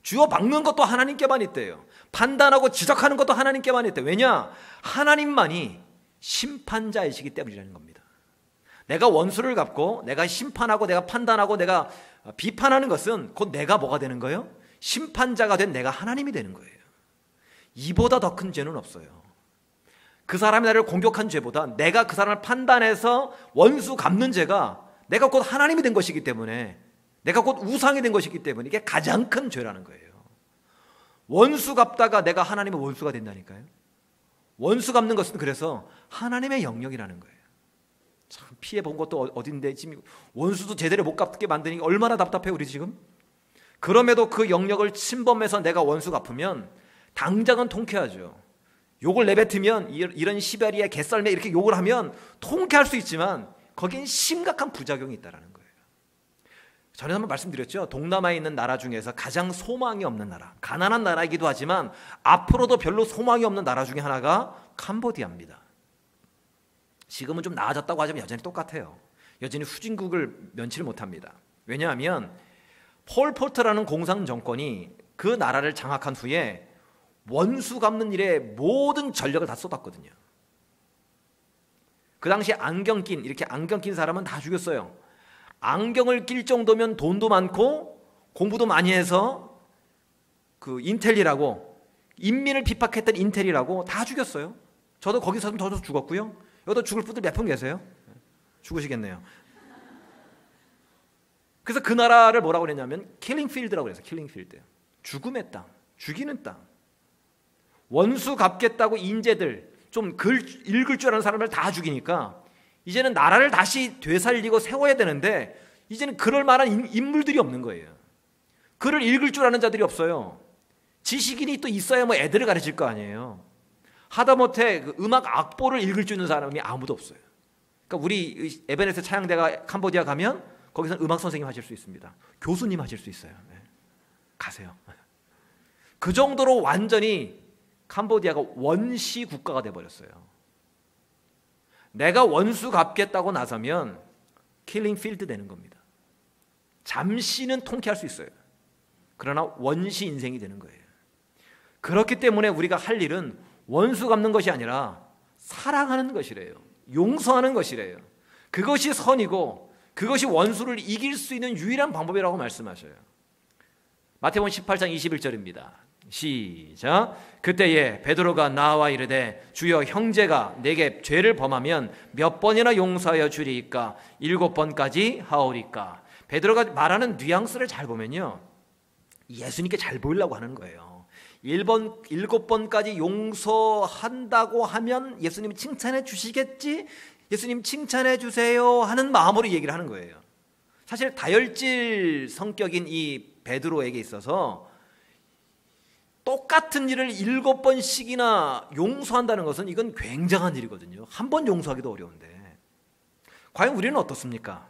주어 박는 것도 하나님께만 있대요. 판단하고 지적하는 것도 하나님께만 있대요. 왜냐? 하나님만이 심판자이시기 때문이라는 겁니다. 내가 원수를 갚고 내가 심판하고 내가 판단하고 내가 비판하는 것은 곧 내가 뭐가 되는 거예요? 심판자가 된 내가 하나님이 되는 거예요. 이보다 더 큰 죄는 없어요. 그 사람이 나를 공격한 죄보다 내가 그 사람을 판단해서 원수 갚는 죄가 내가 곧 하나님이 된 것이기 때문에, 내가 곧 우상이 된 것이기 때문에 이게 가장 큰 죄라는 거예요. 원수 갚다가 내가 하나님의 원수가 된다니까요. 원수 갚는 것은 그래서 하나님의 영역이라는 거예요. 참 피해 본 것도 어딘데 지금 원수도 제대로 못 갚게 만드니 얼마나 답답해요, 우리 지금. 그럼에도 그 영역을 침범해서 내가 원수 갚으면 당장은 통쾌하죠. 욕을 내뱉으면 이런 시베리아 개썰매 이렇게 욕을 하면 통쾌할 수 있지만 거기엔 심각한 부작용이 있다는 거예요. 전에 한번 말씀드렸죠. 동남아에 있는 나라 중에서 가장 소망이 없는 나라, 가난한 나라이기도 하지만 앞으로도 별로 소망이 없는 나라 중에 하나가 캄보디아입니다. 지금은 좀 나아졌다고 하지만 여전히 똑같아요. 여전히 후진국을 면치를 못합니다. 왜냐하면 폴 포트라는 공산 정권이 그 나라를 장악한 후에 원수 갚는 일에 모든 전력을 다 쏟았거든요. 그 당시 안경 낀 사람은 다 죽였어요. 안경을 낄 정도면 돈도 많고 공부도 많이 해서 그 인텔이라고, 인민을 비박했던 인텔이라고 다 죽였어요. 저도 거기서 저도 죽었고요. 여기도 죽을 분들 몇 분 계세요? 죽으시겠네요. 그래서 그 나라를 뭐라고 그랬냐면 킬링 필드라고 그랬어요. 킬링 필드. 죽음의 땅, 죽이는 땅. 원수 갚겠다고 인재들, 좀 읽을 줄 아는 사람을 다 죽이니까 이제는 나라를 다시 되살리고 세워야 되는데 이제는 그럴 만한 인물들이 없는 거예요. 글을 읽을 줄 아는 자들이 없어요. 지식인이 또 있어야 뭐 애들을 가르칠 거 아니에요. 하다못해 그 음악 악보를 읽을 줄 있는 사람이 아무도 없어요. 그러니까 우리 에베네스트 차양대가 캄보디아 가면 거기서는 음악 선생님 하실 수 있습니다. 교수님 하실 수 있어요. 네. 가세요. 그 정도로 완전히 캄보디아가 원시 국가가 돼버렸어요. 내가 원수 갚겠다고 나서면 킬링 필드 되는 겁니다. 잠시는 통쾌할 수 있어요. 그러나 원시 인생이 되는 거예요. 그렇기 때문에 우리가 할 일은 원수 갚는 것이 아니라 사랑하는 것이래요. 용서하는 것이래요. 그것이 선이고 그것이 원수를 이길 수 있는 유일한 방법이라고 말씀하셔요. 마태복음 18장 21절입니다. 시작. 그때에 베드로가 나와 이르되 주여, 형제가 내게 죄를 범하면 몇 번이나 용서하여 주리이까? 7번까지 하오리까? 베드로가 말하는 뉘앙스를 잘 보면요, 예수님께 잘 보이려고 하는 거예요. 7번까지 용서한다고 하면 예수님이 칭찬해 주시겠지? 예수님 칭찬해 주세요 하는 마음으로 얘기를 하는 거예요. 사실 다혈질 성격인 이 베드로에게 있어서 똑같은 일을 7번씩이나 용서한다는 것은 이건 굉장한 일이거든요. 한 번 용서하기도 어려운데 과연 우리는 어떻습니까?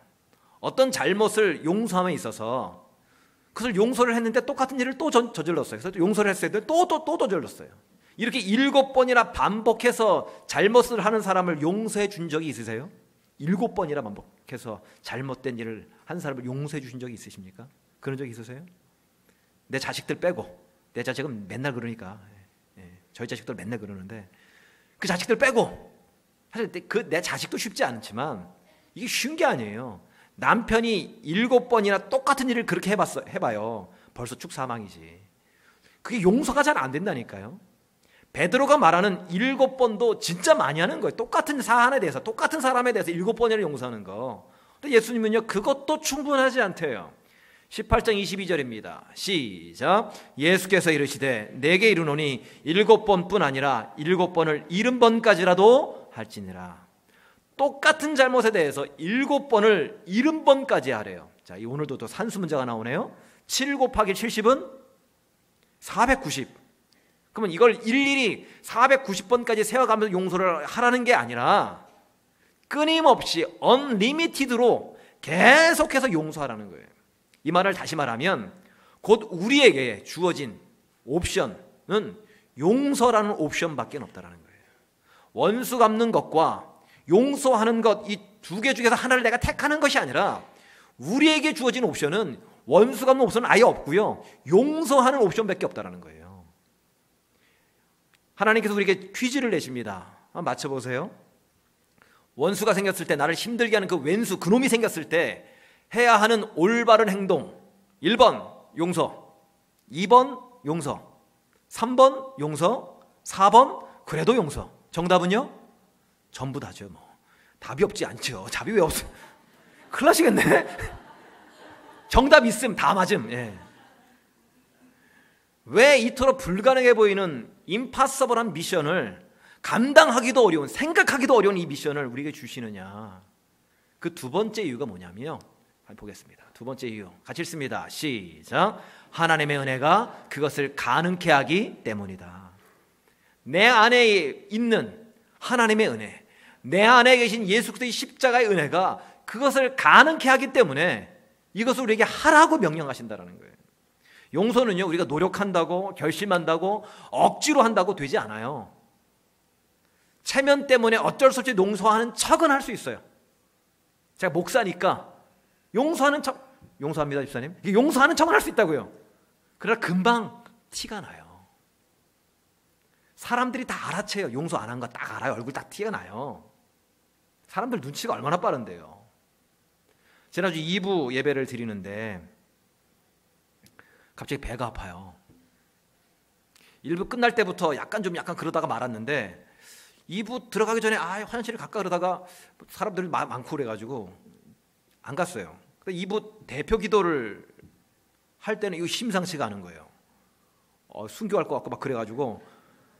어떤 잘못을 용서함에 있어서 그것을 용서를 했는데 똑같은 일을 또 저질렀어요. 그래서 용서를 했어요. 또 저질렀어요. 이렇게 7번이나 반복해서 잘못을 하는 사람을 용서해 준 적이 있으세요? 7번이나 반복해서 잘못된 일을 한 사람을 용서해 주신 적이 있으십니까? 그런 적 있으세요? 내 자식들 빼고, 내 자식은 맨날 그러니까, 저희 자식들 맨날 그러는데 그 자식들 빼고, 사실 내 자식도 쉽지 않지만 이게 쉬운 게 아니에요. 남편이 7번이나 똑같은 일을 그렇게 해봐요. 벌써 축사망이지. 그게 용서가 잘 안 된다니까요. 베드로가 말하는 7번도 진짜 많이 하는 거예요. 똑같은 사안에 대해서, 똑같은 사람에 대해서 7번이나 용서하는 거. 근데 예수님은요, 그것도 충분하지 않대요. 18장 22절입니다. 시작. 예수께서 이르시되 내게 이르노니 7번뿐 아니라 7번을 70번까지라도 할지니라. 똑같은 잘못에 대해서 7번을 70번까지 하래요. 자, 오늘도 또 산수 문제가 나오네요. 7 곱하기 70은 490. 그러면 이걸 일일이 490번까지 세워가면서 용서를 하라는 게 아니라 끊임없이 언리미티드로 계속해서 용서하라는 거예요. 이 말을 다시 말하면 곧 우리에게 주어진 옵션은 용서라는 옵션밖에 없다라는 거예요. 원수 갚는 것과 용서하는 것, 이 두 개 중에서 하나를 내가 택하는 것이 아니라 우리에게 주어진 옵션은 원수 갚는 옵션은 아예 없고요, 용서하는 옵션밖에 없다라는 거예요. 하나님께서 우리에게 퀴즈를 내십니다. 한번 맞춰보세요. 원수가 생겼을 때, 나를 힘들게 하는 그 왼수, 그놈이 생겼을 때 해야 하는 올바른 행동. 1번 용서, 2번 용서, 3번 용서, 4번 그래도 용서. 정답은요? 전부 다죠. 뭐 답이 없지 않죠. 답이 왜 없어? 큰일 나시겠네. 정답 있음 다 맞음. 예. 왜 이토록 불가능해 보이는 임파서블한 미션을, 감당하기도 어려운, 생각하기도 어려운 이 미션을 우리에게 주시느냐? 그 두 번째 이유가 뭐냐면요, 보겠습니다. 두 번째 이유 같이 읽습니다. 시작. 하나님의 은혜가 그것을 가능케 하기 때문이다. 내 안에 있는 하나님의 은혜, 내 안에 계신 예수 그리스도의 십자가의 은혜가 그것을 가능케 하기 때문에 이것을 우리에게 하라고 명령하신다는 거예요. 용서는요, 우리가 노력한다고, 결심한다고, 억지로 한다고 되지 않아요. 체면 때문에 어쩔 수 없이 용서하는 척은 할 수 있어요. 제가 목사니까 용서하는 척, 용서합니다 집사님, 용서하는 척은 할 수 있다고요. 그러나 금방 티가 나요. 사람들이 다 알아채요. 용서 안 한 거 딱 알아요. 얼굴 딱 티가 나요. 사람들 눈치가 얼마나 빠른데요. 지난주 2부 예배를 드리는데 갑자기 배가 아파요. 1부 끝날 때부터 약간 그러다가 말았는데 2부 들어가기 전에 화장실을 갈까 그러다가 사람들이 많고 그래가지고 안 갔어요. 2부 대표 기도를 할 때는 이거 심상치가 않은 거예요. 순교할 것 같고 막 그래가지고,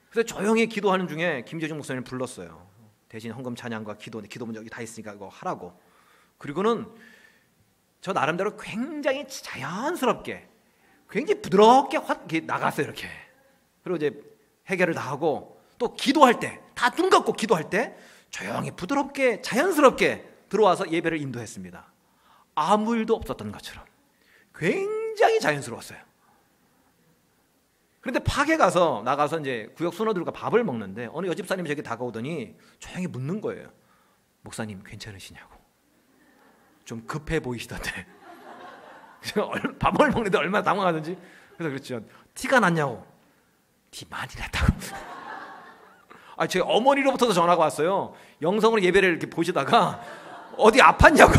그래서 조용히 기도하는 중에 김재중 목사님을 불렀어요. 대신 헌금 찬양과 기도 문제 여기 다 있으니까 이거 하라고. 그리고는 저 나름대로 굉장히 자연스럽게, 굉장히 부드럽게 나갔어요 이렇게. 그리고 이제 해결을 다 하고, 또 기도할 때 다 눈 감고 기도할 때 조용히 부드럽게 자연스럽게 들어와서 예배를 인도했습니다. 아무 일도 없었던 것처럼 굉장히 자연스러웠어요. 그런데 파게 나가서 이제 구역 순호들과 밥을 먹는데 어느 여집사님이 저에게 다가오더니 조용히 묻는 거예요. 목사님 괜찮으시냐고. 좀 급해 보이시던데. 밥을 먹는데 얼마나 당황하는지. 그래서 그랬죠. 티가 났냐고. 티 많이 났다고. 제 어머니로부터도 전화가 왔어요. 영성으로 예배를 이렇게 보시다가 어디 아팠냐고.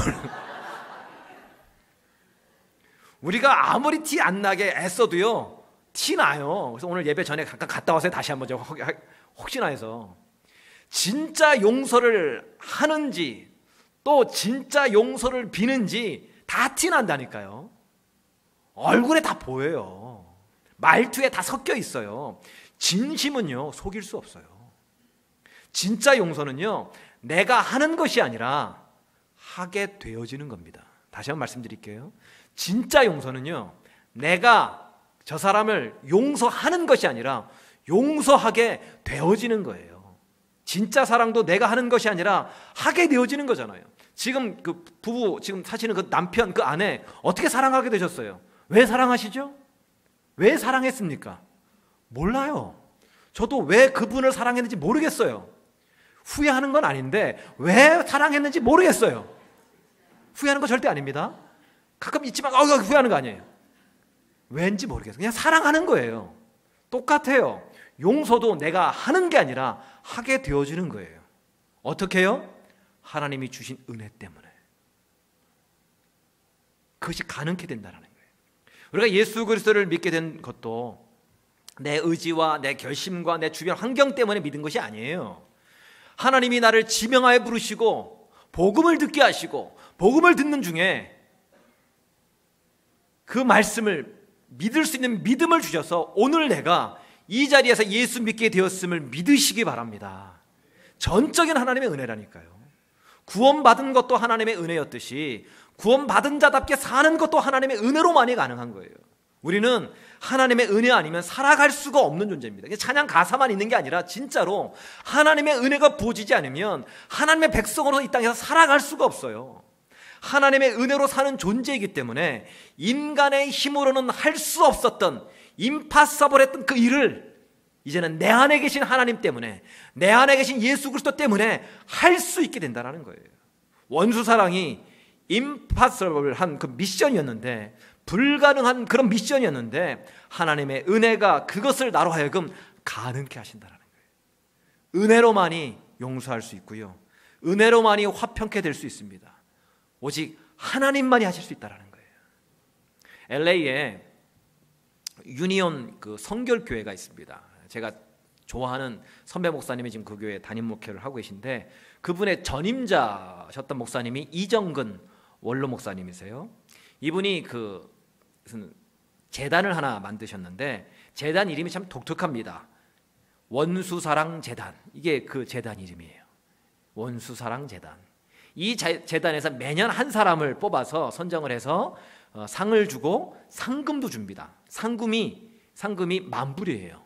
우리가 아무리 티 안 나게 애써도요, 티 나요. 그래서 오늘 예배 전에 잠깐 갔다 와서 다시 한번 혹시나 해서 진짜 용서를 하는지 또 진짜 용서를 비는지 다 티 난다니까요. 얼굴에 다 보여요. 말투에 다 섞여 있어요. 진심은요, 속일 수 없어요. 진짜 용서는요, 내가 하는 것이 아니라 하게 되어지는 겁니다. 다시 한번 말씀드릴게요. 진짜 용서는요, 내가 저 사람을 용서하는 것이 아니라 용서하게 되어지는 거예요. 진짜 사랑도 내가 하는 것이 아니라 하게 되어지는 거잖아요. 지금 그 부부, 지금 사시는 그 남편, 그 아내 어떻게 사랑하게 되셨어요? 왜 사랑하시죠? 왜 사랑했습니까? 몰라요. 저도 왜 그분을 사랑했는지 모르겠어요. 후회하는 건 아닌데 왜 사랑했는지 모르겠어요. 후회하는 거 절대 아닙니다. 가끔 있지만 후회하는 거 아니에요. 왠지 모르겠어요. 그냥 사랑하는 거예요. 똑같아요. 용서도 내가 하는 게 아니라 하게 되어지는 거예요. 어떻게 해요? 하나님이 주신 은혜 때문에. 그것이 가능케 된다는 거예요. 우리가 예수 그리스도를 믿게 된 것도 내 의지와 내 결심과 내 주변 환경 때문에 믿은 것이 아니에요. 하나님이 나를 지명하여 부르시고 복음을 듣게 하시고 복음을 듣는 중에 그 말씀을 믿을 수 있는 믿음을 주셔서 오늘 내가 이 자리에서 예수 믿게 되었음을 믿으시기 바랍니다. 전적인 하나님의 은혜라니까요. 구원받은 것도 하나님의 은혜였듯이 구원받은 자답게 사는 것도 하나님의 은혜로만이 가능한 거예요. 우리는 하나님의 은혜 아니면 살아갈 수가 없는 존재입니다. 찬양 가사만 있는 게 아니라 진짜로 하나님의 은혜가 부어지지 않으면 하나님의 백성으로 이 땅에서 살아갈 수가 없어요. 하나님의 은혜로 사는 존재이기 때문에 인간의 힘으로는 할 수 없었던 임파서블했던 그 일을 이제는 내 안에 계신 하나님 때문에, 내 안에 계신 예수 그리스도 때문에 할 수 있게 된다는 거예요. 원수사랑이 임파서블한 그 미션이었는데, 불가능한 그런 미션이었는데 하나님의 은혜가 그것을 나로 하여금 가능케 하신다는 거예요. 은혜로만이 용서할 수 있고요, 은혜로만이 화평케 될 수 있습니다. 오직 하나님만이 하실 수 있다는 거예요. LA에 유니온 그 성결교회가 있습니다. 제가 좋아하는 선배 목사님이 지금 그 교회 담임 목회를 하고 계신데, 그분의 전임자셨던 목사님이 이정근 원로 목사님이세요. 이분이 그 무슨 재단을 하나 만드셨는데, 재단 이름이 참 독특합니다. 원수사랑재단, 이게 그 재단 이름이에요. 원수사랑재단. 이 재단에서 매년 한 사람을 뽑아서 선정을 해서 상을 주고 상금도 줍니다. 상금이 $10,000,000이에요.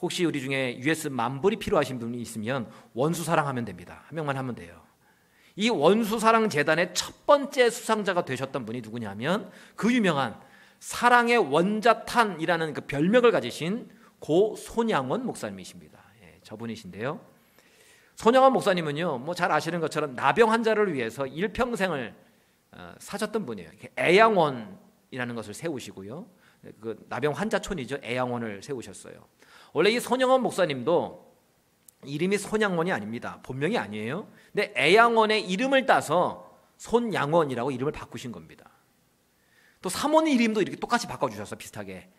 혹시 우리 중에 US $10,000,000이 필요하신 분이 있으면 원수사랑하면 됩니다. 한 명만 하면 돼요. 이 원수사랑재단의 첫 번째 수상자가 되셨던 분이 누구냐면 그 유명한 사랑의 원자탄이라는 그 별명을 가지신 고 손양원 목사님이십니다. 예, 저분이신데요. 손양원 목사님은요, 뭐 잘 아시는 것처럼 나병 환자를 위해서 일평생을 사셨던 분이에요. 애양원이라는 것을 세우시고요, 그 나병 환자촌이죠. 애양원을 세우셨어요. 원래 이 손양원 목사님도 이름이 손양원이 아닙니다. 본명이 아니에요. 근데 애양원의 이름을 따서 손양원이라고 이름을 바꾸신 겁니다. 또 사모님 이름도 이렇게 똑같이 바꿔주셨어. 비슷하게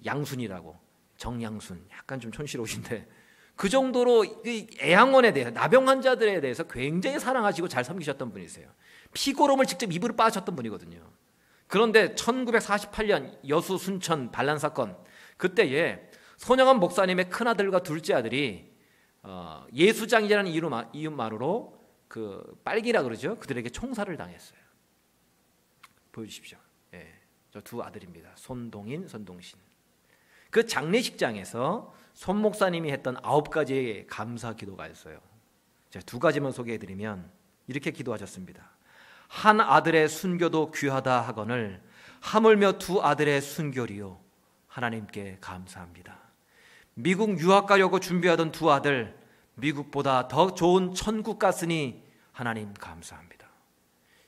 양순이라고, 정양순, 약간 좀 촌스러우신데 그 정도로 애양원에 대해서, 나병 환자들에 대해서 굉장히 사랑하시고 잘 섬기셨던 분이세요. 피고름을 직접 입으로 빠셨던 분이거든요. 그런데 1948년 여수 순천 반란 사건, 그때에 손양원 목사님의 큰아들과 둘째 아들이 예수장이라는 이름만으로 그 빨기라 그러죠. 그들에게 총살을 당했어요. 보여주십시오. 예, 저 두 아들입니다. 손동인, 손동신. 그 장례식장에서 손 목사님이 했던 9가지의 감사 기도가 있어요. 제가 2가지만 소개해드리면 이렇게 기도하셨습니다. 한 아들의 순교도 귀하다 하거늘 하물며 2 아들의 순교리요 하나님께 감사합니다. 미국 유학 가려고 준비하던 2 아들, 미국보다 더 좋은 천국 갔으니 하나님 감사합니다.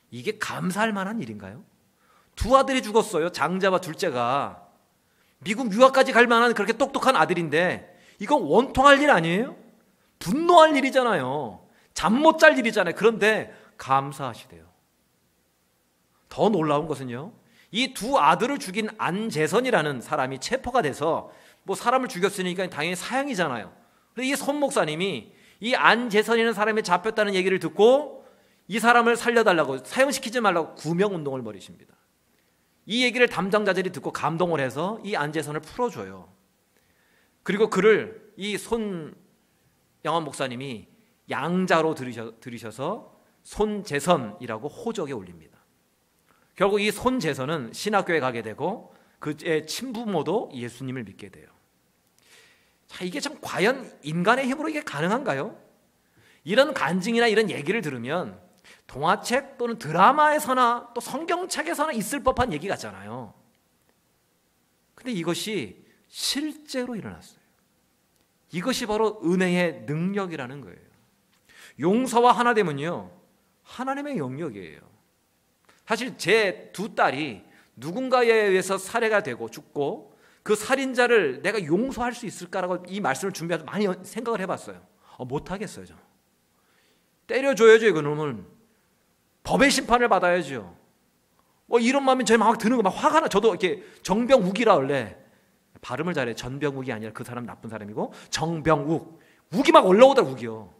이게 감사할 만한 일인가요? 2 아들이 죽었어요. 장자와 둘째가. 미국 유학까지 갈 만한 그렇게 똑똑한 아들인데 이건 원통할 일 아니에요? 분노할 일이잖아요. 잠 못 잘 일이잖아요. 그런데 감사하시대요. 더 놀라운 것은요, 이 2 아들을 죽인 안재선이라는 사람이 체포가 돼서 뭐 사람을 죽였으니까 당연히 사형이잖아요. 근데 이 손 목사님이 이 안재선이라는 사람이 잡혔다는 얘기를 듣고 이 사람을 살려달라고, 사형시키지 말라고 구명운동을 벌이십니다. 이 얘기를 담당자들이 듣고 감동을 해서 이 안재선을 풀어줘요. 그리고 그를 이 손양원 목사님이 양자로 들이셔서 손재선이라고 호적에 올립니다. 결국 이 손재선은 신학교에 가게 되고 그의 친부모도 예수님을 믿게 돼요. 자, 이게 참 과연 인간의 힘으로 이게 가능한가요? 이런 간증이나 이런 얘기를 들으면 동화책 또는 드라마에서나 또 성경책에서나 있을 법한 얘기 같잖아요. 근데 이것이 실제로 일어났어요. 이것이 바로 은혜의 능력이라는 거예요. 용서와 하나됨은요, 하나님의 영역이에요. 사실 제 2 딸이 누군가에 의해서 살해가 되고 죽고 그 살인자를 내가 용서할 수 있을까라고 이 말씀을 준비하면서 많이 생각을 해봤어요. 못하겠어요. 저 때려줘야죠. 이거는 법의 심판을 받아야죠. 이런 마음이 저희 막 드는 거, 막 화가 나. 저도 이렇게 정병욱이라 원래 발음을 잘해. 전병욱이 아니라 그 사람 나쁜 사람이고 정병욱. 욱이 막 올라오더라. 욱이요.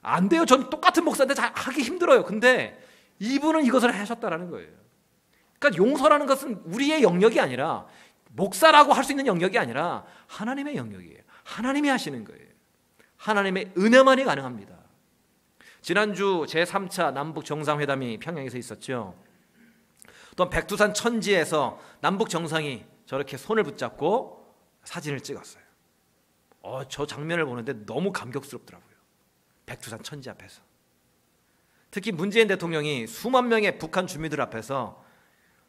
안 돼요. 전 똑같은 목사인데 잘 하기 힘들어요. 근데 이분은 이것을 하셨다라는 거예요. 그러니까 용서라는 것은 우리의 영역이 아니라, 목사라고 할 수 있는 영역이 아니라 하나님의 영역이에요. 하나님이 하시는 거예요. 하나님의 은혜만이 가능합니다. 지난주 제3차 남북정상회담이 평양에서 있었죠. 또 백두산 천지에서 남북정상이 저렇게 손을 붙잡고 사진을 찍었어요. 저 장면을 보는데 너무 감격스럽더라고요. 백두산 천지 앞에서. 특히 문재인 대통령이 수만 명의 북한 주민들 앞에서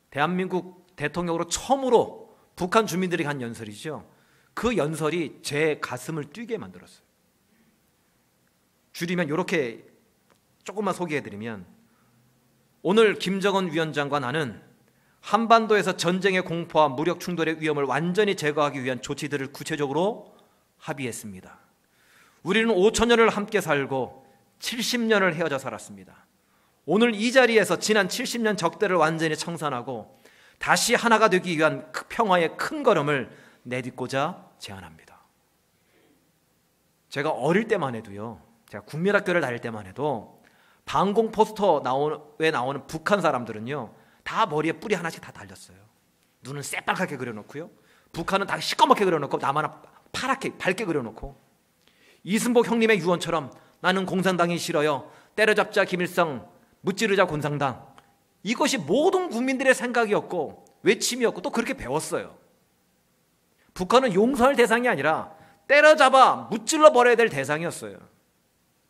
대한민국 대통령으로 처음으로 북한 주민들이 간 연설이죠. 그 연설이 제 가슴을 뛰게 만들었어요. 줄이면 이렇게 조금만 소개해드리면, 오늘 김정은 위원장과 나는 한반도에서 전쟁의 공포와 무력 충돌의 위험을 완전히 제거하기 위한 조치들을 구체적으로 합의했습니다. 우리는 5,000년을 함께 살고 70년을 헤어져 살았습니다. 오늘 이 자리에서 지난 70년 적대를 완전히 청산하고 다시 하나가 되기 위한 평화의 큰 걸음을 내딛고자 제안합니다. 제가 어릴 때만 해도요, 제가 국민학교를 다닐 때만 해도 방공 포스터에 나오는 북한 사람들은요, 다 머리에 뿌리 하나씩 다 달렸어요. 눈은 새빨갛게 그려놓고요, 북한은 다 시꺼멓게 그려놓고 나만 파랗게 밝게 그려놓고, 이승복 형님의 유언처럼 나는 공산당이 싫어요, 때려잡자 김일성, 무찌르자 공산당, 이것이 모든 국민들의 생각이었고 외침이었고 또 그렇게 배웠어요. 북한은 용서할 대상이 아니라 때려잡아 무찔러 버려야 될 대상이었어요.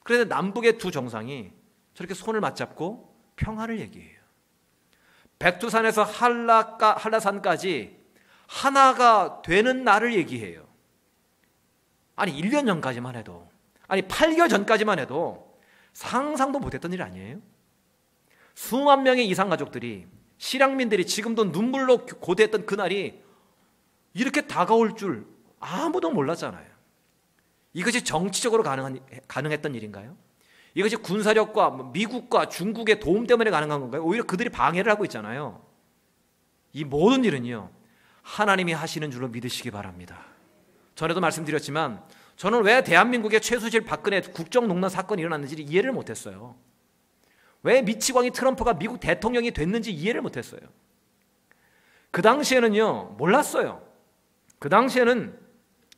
그래서 남북의 두 정상이 저렇게 손을 맞잡고 평화를 얘기해요. 백두산에서 한라산까지 하나가 되는 날을 얘기해요. 아니 1년 전까지만 해도, 아니 8개월 전까지만 해도 상상도 못했던 일 아니에요? 수만 명의 이산가족들이, 실향민들이 지금도 눈물로 고대했던 그날이 이렇게 다가올 줄 아무도 몰랐잖아요. 이것이 정치적으로 가능했던 일인가요? 이것이 군사력과 미국과 중국의 도움 때문에 가능한 건가요? 오히려 그들이 방해를 하고 있잖아요. 이 모든 일은요, 하나님이 하시는 줄로 믿으시기 바랍니다. 전에도 말씀드렸지만 저는 왜 대한민국의 최수실 박근혜 국정농단 사건이 일어났는지 이해를 못했어요. 왜 미치광이 트럼프가 미국 대통령이 됐는지 이해를 못했어요. 그 당시에는요, 몰랐어요. 그 당시에는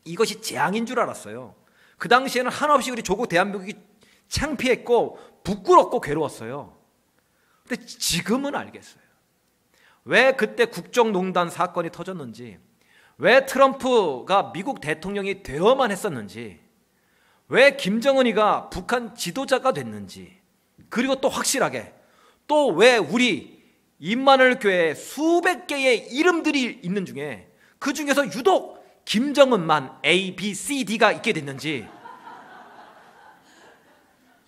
이것이 재앙인 줄 알았어요. 그 당시에는 한없이 우리 조국 대한민국이 창피했고 부끄럽고 괴로웠어요. 근데 지금은 알겠어요. 왜 그때 국정농단 사건이 터졌는지, 왜 트럼프가 미국 대통령이 되어만 했었는지, 왜 김정은이가 북한 지도자가 됐는지, 그리고 또 확실하게 또 왜 우리 임마누엘 교회에 수백 개의 이름들이 있는 중에 그 중에서 유독 김정은만 A, B, C, D가 있게 됐는지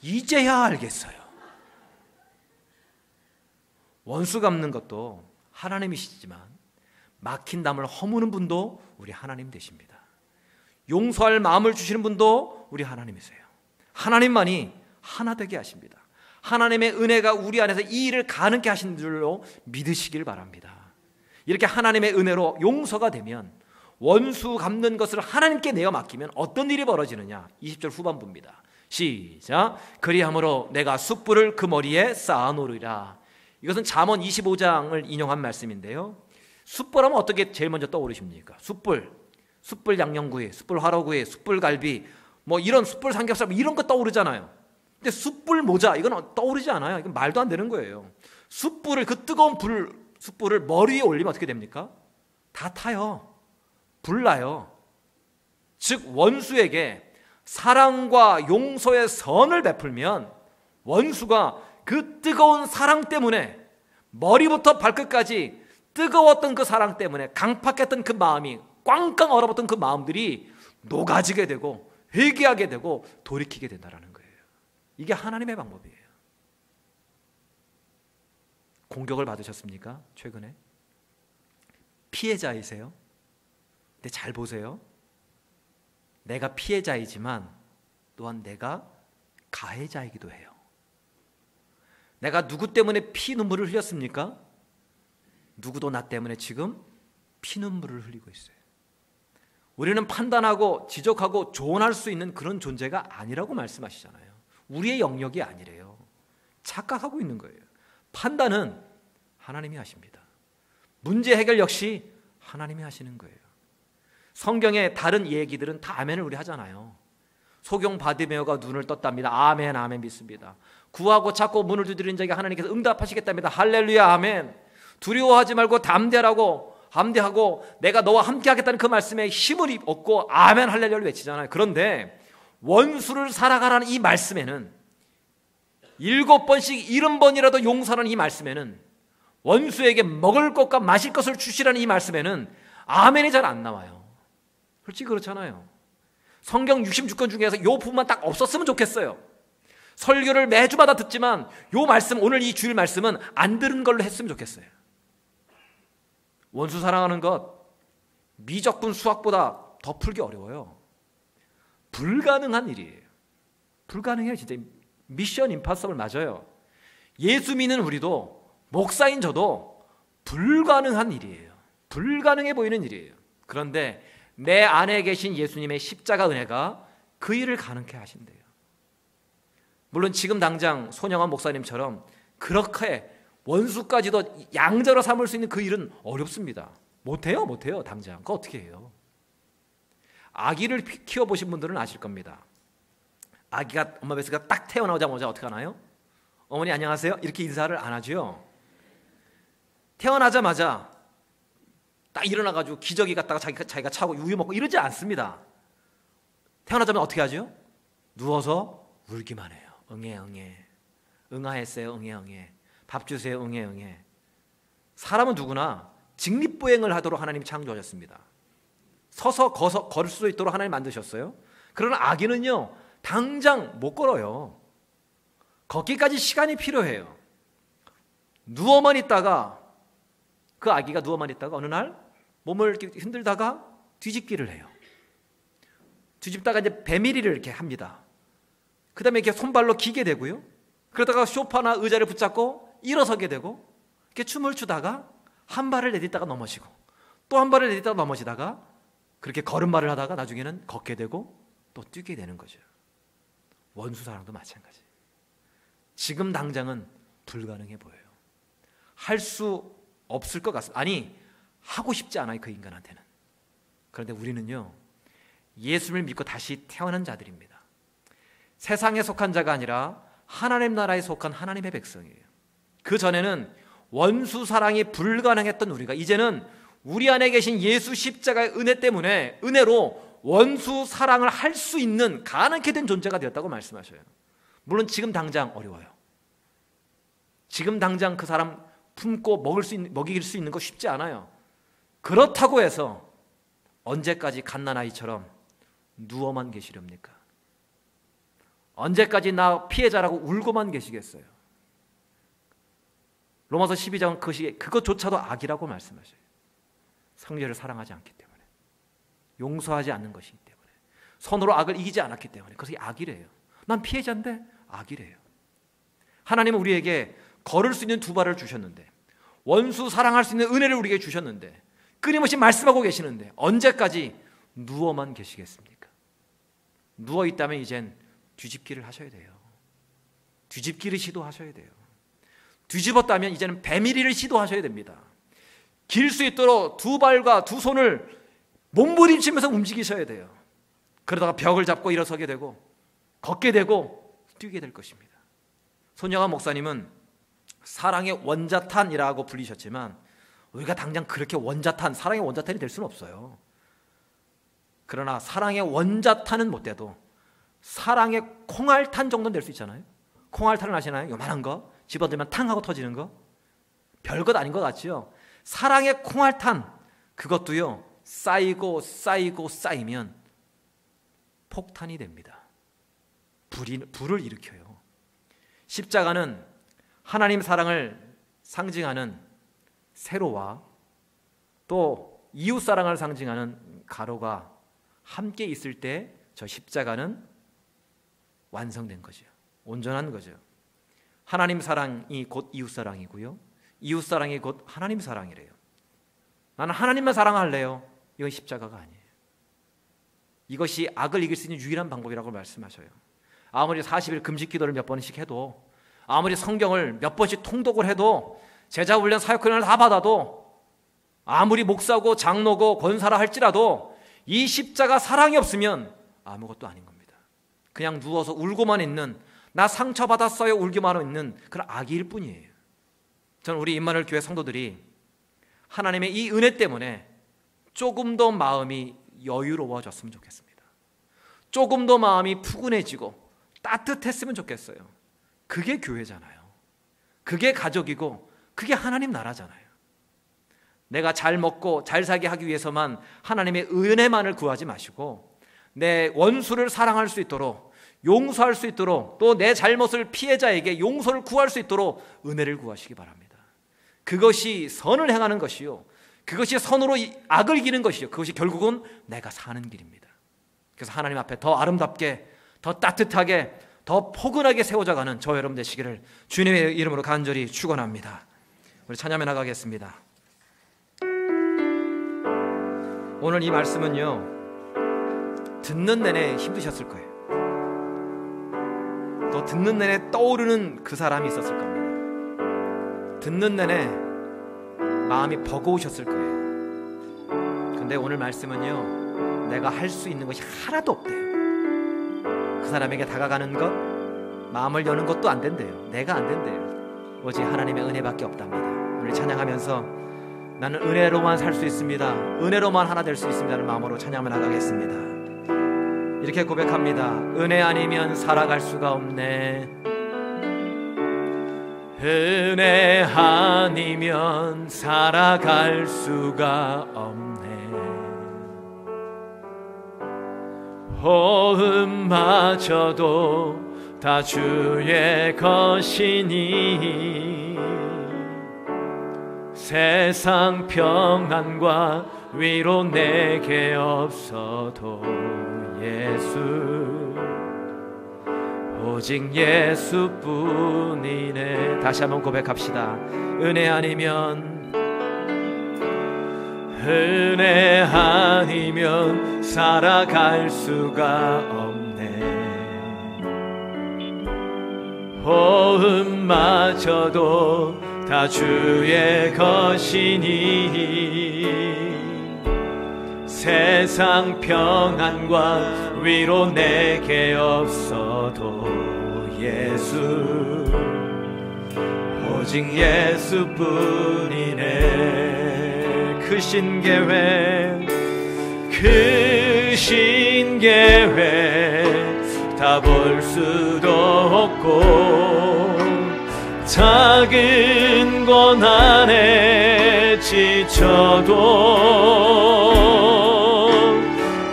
이제야 알겠어요. 원수 갚는 것도 하나님이시지만 막힌 담을 허무는 분도 우리 하나님 되십니다. 용서할 마음을 주시는 분도 우리 하나님이세요. 하나님만이 하나 되게 하십니다. 하나님의 은혜가 우리 안에서 이 일을 가능케 하신 줄로 믿으시길 바랍니다. 이렇게 하나님의 은혜로 용서가 되면, 원수 갚는 것을 하나님께 내어 맡기면 어떤 일이 벌어지느냐? 20절 후반부입니다. 시작. 그리함으로 내가 숯불을 그 머리에 쌓아놓으리라. 이것은 잠언 25장을 인용한 말씀인데요, 숯불하면 어떻게 제일 먼저 떠오르십니까? 숯불 양념구이, 숯불 화로구이, 숯불 갈비, 뭐 이런 숯불 삼겹살 이런 거 떠오르잖아요. 근데 숯불 모자 이건 떠오르지 않아요. 이건 말도 안 되는 거예요. 숯불을, 그 뜨거운 숯불을 머리 위에 올리면 어떻게 됩니까? 다 타요. 불나요. 즉 원수에게 사랑과 용서의 선을 베풀면 원수가 그 뜨거운 사랑 때문에, 머리부터 발끝까지 뜨거웠던 그 사랑 때문에 강팍했던 그 마음이, 꽝꽝 얼어붙은 그 마음들이 녹아지게 되고 회개하게 되고 돌이키게 된다는 거예요. 이게 하나님의 방법이에요. 공격을 받으셨습니까? 최근에? 피해자이세요? 근데 잘 보세요. 내가 피해자이지만 또한 내가 가해자이기도 해요. 내가 누구 때문에 피눈물을 흘렸습니까? 누구도 나 때문에 지금 피눈물을 흘리고 있어요. 우리는 판단하고 지적하고 조언할 수 있는 그런 존재가 아니라고 말씀하시잖아요. 우리의 영역이 아니래요. 착각하고 있는 거예요. 판단은 하나님이 하십니다. 문제 해결 역시 하나님이 하시는 거예요. 성경의 다른 얘기들은 다 아멘을 우리 하잖아요. 소경 바디메오가 눈을 떴답니다. 아멘, 아멘 믿습니다. 구하고 찾고 문을 두드리는 자에게 하나님께서 응답하시겠답니다. 할렐루야, 아멘. 두려워하지 말고 담대하고 내가 너와 함께 하겠다는 그 말씀에 힘을 얻고 아멘 할렐루야를 외치잖아요. 그런데 원수를 살아가라는 이 말씀에는 7번씩 70번이라도 용서하는 이 말씀에는, 원수에게 먹을 것과 마실 것을 주시라는 이 말씀에는 아멘이 잘 안 나와요. 솔직히 그렇잖아요. 성경 66권 중에서 이 부분만 딱 없었으면 좋겠어요. 설교를 매주마다 듣지만 이 말씀, 오늘 이 주일 말씀은 안 들은 걸로 했으면 좋겠어요. 원수 사랑하는 것 미적분 수학보다 더 풀기 어려워요. 불가능한 일이에요. 불가능해요. 진짜 미션 임파서블 맞아요. 예수 믿는 우리도, 목사인 저도 불가능한 일이에요. 불가능해 보이는 일이에요. 그런데 내 안에 계신 예수님의 십자가 은혜가 그 일을 가능케 하신대요. 물론 지금 당장 손영환 목사님처럼 그렇게 원수까지도 양자로 삼을 수 있는 그 일은 어렵습니다. 못해요 당장. 그거 어떻게 해요? 아기를 키워보신 분들은 아실 겁니다. 아기가 엄마 뱃속에 딱 태어나자마자 어떻게 하나요? 어머니 안녕하세요? 이렇게 인사를 안 하죠. 태어나자마자 딱 일어나가지고 기저귀 갖다가 자기가 차고 우유 먹고 이러지 않습니다. 태어나자마자 어떻게 하죠? 누워서 울기만 해요. 응애 응하했어요. 응애 밥 주세요. 응애. 사람은 누구나 직립보행을 하도록 하나님이 창조하셨습니다. 서서 걸을 수 있도록 하나님 만드셨어요. 그러나 아기는요 당장 못 걸어요. 걷기까지 시간이 필요해요. 누워만 있다가, 그 아기가 누워만 있다가 어느 날 몸을 이렇게 흔들다가 뒤집기를 해요. 뒤집다가 이제 배밀이를 이렇게 합니다. 그 다음에 이렇게 손발로 기게 되고요. 그러다가 소파나 의자를 붙잡고 일어서게 되고, 이렇게 춤을 추다가 한 발을 내딛다가 넘어지고 또 한 발을 내딛다가 넘어지다가 그렇게 걸음마를 하다가 나중에는 걷게 되고 또 뛰게 되는 거죠. 원수 사랑도 마찬가지. 지금 당장은 불가능해 보여요. 할 수 없을 것 같습니다. 아니, 하고 싶지 않아요, 그 인간한테는. 그런데 우리는요 예수를 믿고 다시 태어난 자들입니다. 세상에 속한 자가 아니라 하나님 나라에 속한 하나님의 백성이에요. 그 전에는 원수 사랑이 불가능했던 우리가 이제는 우리 안에 계신 예수 십자가의 은혜 때문에, 은혜로 원수 사랑을 할 수 있는 가능케 된 존재가 되었다고 말씀하셔요. 물론 지금 당장 어려워요. 지금 당장 그 사람 품고 먹일 수 있는 거 쉽지 않아요. 그렇다고 해서 언제까지 갓난아이처럼 누워만 계시렵니까? 언제까지 나 피해자라고 울고만 계시겠어요? 로마서 12장 그것조차도 악이라고 말씀하셔요. 상대를 사랑하지 않기 때문에, 용서하지 않는 것이기 때문에, 손으로 악을 이기지 않았기 때문에, 그것이 악이래요. 난 피해자인데 악이래요. 하나님은 우리에게 걸을 수 있는 두 발을 주셨는데, 원수 사랑할 수 있는 은혜를 우리에게 주셨는데, 끊임없이 말씀하고 계시는데 언제까지 누워만 계시겠습니까? 누워있다면 이젠 뒤집기를 하셔야 돼요. 뒤집기를 시도하셔야 돼요. 뒤집었다면 이제는 배밀이를 시도하셔야 됩니다. 길 수 있도록 두 발과 두 손을 몸부림치면서 움직이셔야 돼요. 그러다가 벽을 잡고 일어서게 되고 걷게 되고 뛰게 될 것입니다. 손영환 목사님은 사랑의 원자탄이라고 불리셨지만 우리가 당장 그렇게 사랑의 원자탄이 될 수는 없어요. 그러나 사랑의 원자탄은 못 돼도 사랑의 콩알탄 정도는 될 수 있잖아요. 콩알탄을 아시나요? 요만한 거 집어들면 탕 하고 터지는 거, 별것 아닌 것 같죠? 사랑의 콩알탄, 그것도요 쌓이면 폭탄이 됩니다. 불을 일으켜요. 십자가는 하나님 사랑을 상징하는 세로와 또 이웃 사랑을 상징하는 가로가 함께 있을 때 저 십자가는 완성된 거죠. 온전한 거죠. 하나님 사랑이 곧 이웃 사랑이고요, 이웃 사랑이 곧 하나님 사랑이래요. 나는 하나님만 사랑할래요. 이건 십자가가 아니에요. 이것이 악을 이길 수 있는 유일한 방법이라고 말씀하셔요. 아무리 40일 금식 기도를 몇 번씩 해도, 아무리 성경을 몇 번씩 통독을 해도, 제자 훈련 사역 훈련을 다 받아도, 아무리 목사고 장로고 권사라 할지라도 이 십자가 사랑이 없으면 아무것도 아닌 겁니다. 그냥 누워서 울고만 있는, 나 상처받았어요 울기만 있는 그런 아기일 뿐이에요. 저는 우리 임마누엘 교회 성도들이 하나님의 이 은혜 때문에 조금 더 마음이 여유로워졌으면 좋겠습니다. 조금 더 마음이 푸근해지고 따뜻했으면 좋겠어요. 그게 교회잖아요. 그게 가족이고 그게 하나님 나라잖아요. 내가 잘 먹고 잘 살게 하기 위해서만 하나님의 은혜만을 구하지 마시고 내 원수를 사랑할 수 있도록, 용서할 수 있도록, 또 내 잘못을 피해자에게 용서를 구할 수 있도록 은혜를 구하시기 바랍니다. 그것이 선을 행하는 것이요, 그것이 선으로 악을 이기는 것이요, 그것이 결국은 내가 사는 길입니다. 그래서 하나님 앞에 더 아름답게, 더 따뜻하게, 더 포근하게 세워져가는 저와 여러분 되시기를 주님의 이름으로 간절히 축원합니다. 우리 찬양해 나가겠습니다. 오늘 이 말씀은요, 듣는 내내 힘드셨을 거예요. 또 듣는 내내 떠오르는 그 사람이 있었을 겁니다. 듣는 내내 마음이 버거우셨을 거예요. 근데 오늘 말씀은요, 내가 할 수 있는 것이 하나도 없대요. 그 사람에게 다가가는 것, 마음을 여는 것도 안 된대요. 내가 안 된대요. 오직 하나님의 은혜밖에 없답니다. 우리 찬양하면서 나는 은혜로만 살 수 있습니다, 은혜로만 하나 될 수 있습니다는 마음으로 찬양을 나가겠습니다. 이렇게 고백합니다. 은혜 아니면 살아갈 수가 없네. 은혜 아니면 살아갈 수가 없네. 호흡마저도 다 주의 것이니 세상 평안과 위로 내게 없어도 예수, 오직 예수뿐이네. 다시 한번 고백합시다. 은혜 아니면, 은혜 아니면 살아갈 수가 없네. 호흡마저도 다 주의 것이니 세상 평안과 위로 내게 없어도 예수, 오직 예수뿐이네. 크신 계획, 크신 계획 다 볼 수도 없고 작은 고난에 지쳐도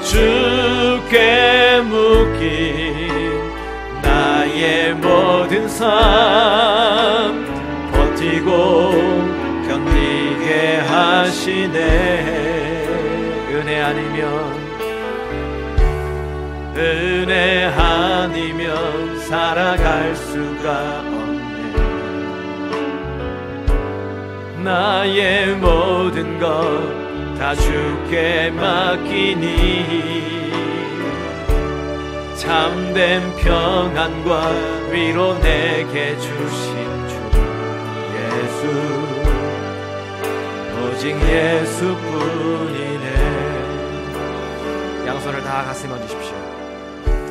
주께 묶인 나의 모든 삶 버티고 견디게 하시네. 은혜 아니면, 은혜 아니면 살아갈 수가 없네. 나의 모든 것 다 주께 맡기니 참된 평안과 위로 내게 주신 주 예수, 오직 예수뿐이네. 양손을 다 가슴에 얹으십시오.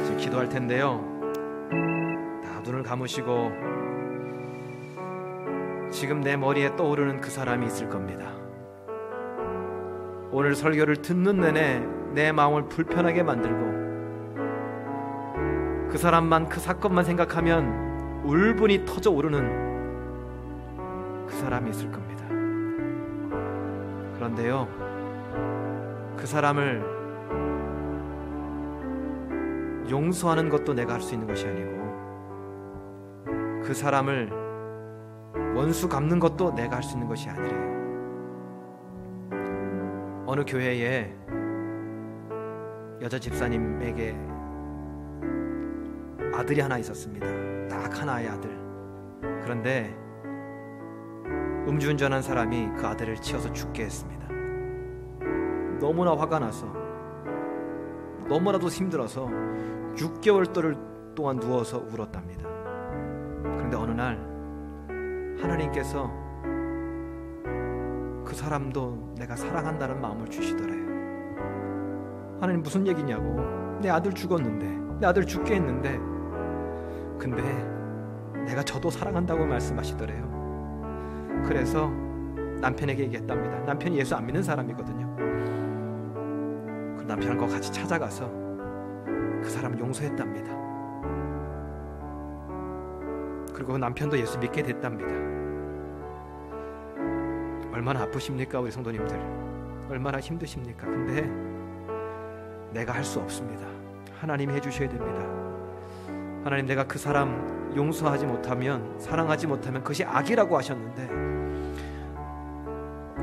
지금 기도할 텐데요, 다 눈을 감으시고 지금 내 머리에 떠오르는 그 사람이 있을 겁니다. 오늘 설교를 듣는 내내 내 마음을 불편하게 만들고 그 사람만, 그 사건만 생각하면 울분이 터져 오르는 그 사람이 있을 겁니다. 그런데요, 그 사람을 용서하는 것도 내가 할 수 있는 것이 아니고 그 사람을 원수 갚는 것도 내가 할 수 있는 것이 아니래요. 어느 교회에 여자 집사님에게 아들이 하나 있었습니다. 딱 하나의 아들. 그런데 음주운전한 사람이 그 아들을 치어서 죽게 했습니다. 너무나 화가 나서, 너무나도 힘들어서 6개월 동안 누워서 울었답니다. 그런데 어느 날 하나님께서 그 사람도 내가 사랑한다는 마음을 주시더래요. 하나님 무슨 얘기냐고. 내 아들 죽었는데, 내 아들 죽게 했는데, 근데 내가 저도 사랑한다고 말씀하시더래요. 그래서 남편에게 얘기했답니다. 남편이 예수 안 믿는 사람이거든요. 그 남편과 같이 찾아가서 그 사람을 용서했답니다. 그리고 그 남편도 예수 믿게 됐답니다. 얼마나 아프십니까 우리 성도님들? 얼마나 힘드십니까? 근데 내가 할 수 없습니다. 하나님이 해주셔야 됩니다. 하나님, 내가 그 사람 용서하지 못하면, 사랑하지 못하면 그것이 악이라고 하셨는데,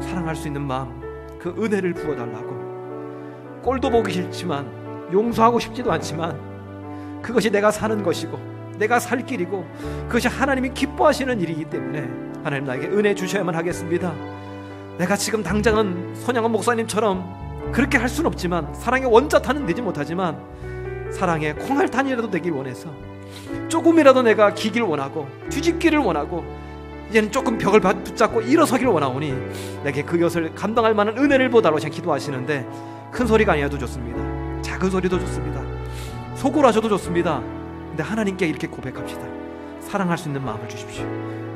사랑할 수 있는 마음, 그 은혜를 부어달라고. 꼴도 보기 싫지만, 용서하고 싶지도 않지만, 그것이 내가 사는 것이고 내가 살 길이고 그것이 하나님이 기뻐하시는 일이기 때문에 하나님 나에게 은혜 주셔야만 하겠습니다. 내가 지금 당장은 손양원 목사님처럼 그렇게 할 수는 없지만, 사랑의 원자탄은 되지 못하지만 사랑의 콩알탄이라도 되길 원해서, 조금이라도 내가 기길 원하고 뒤집기를 원하고 이제는 조금 벽을 붙잡고 일어서기를 원하오니 내게 그것을 감당할 만한 은혜를 보달라고 제가 기도하시는데, 큰 소리가 아니어도 좋습니다. 작은 소리도 좋습니다. 속으로 하셔도 좋습니다. 근데 하나님께 이렇게 고백합시다. 사랑할 수 있는 마음을 주십시오.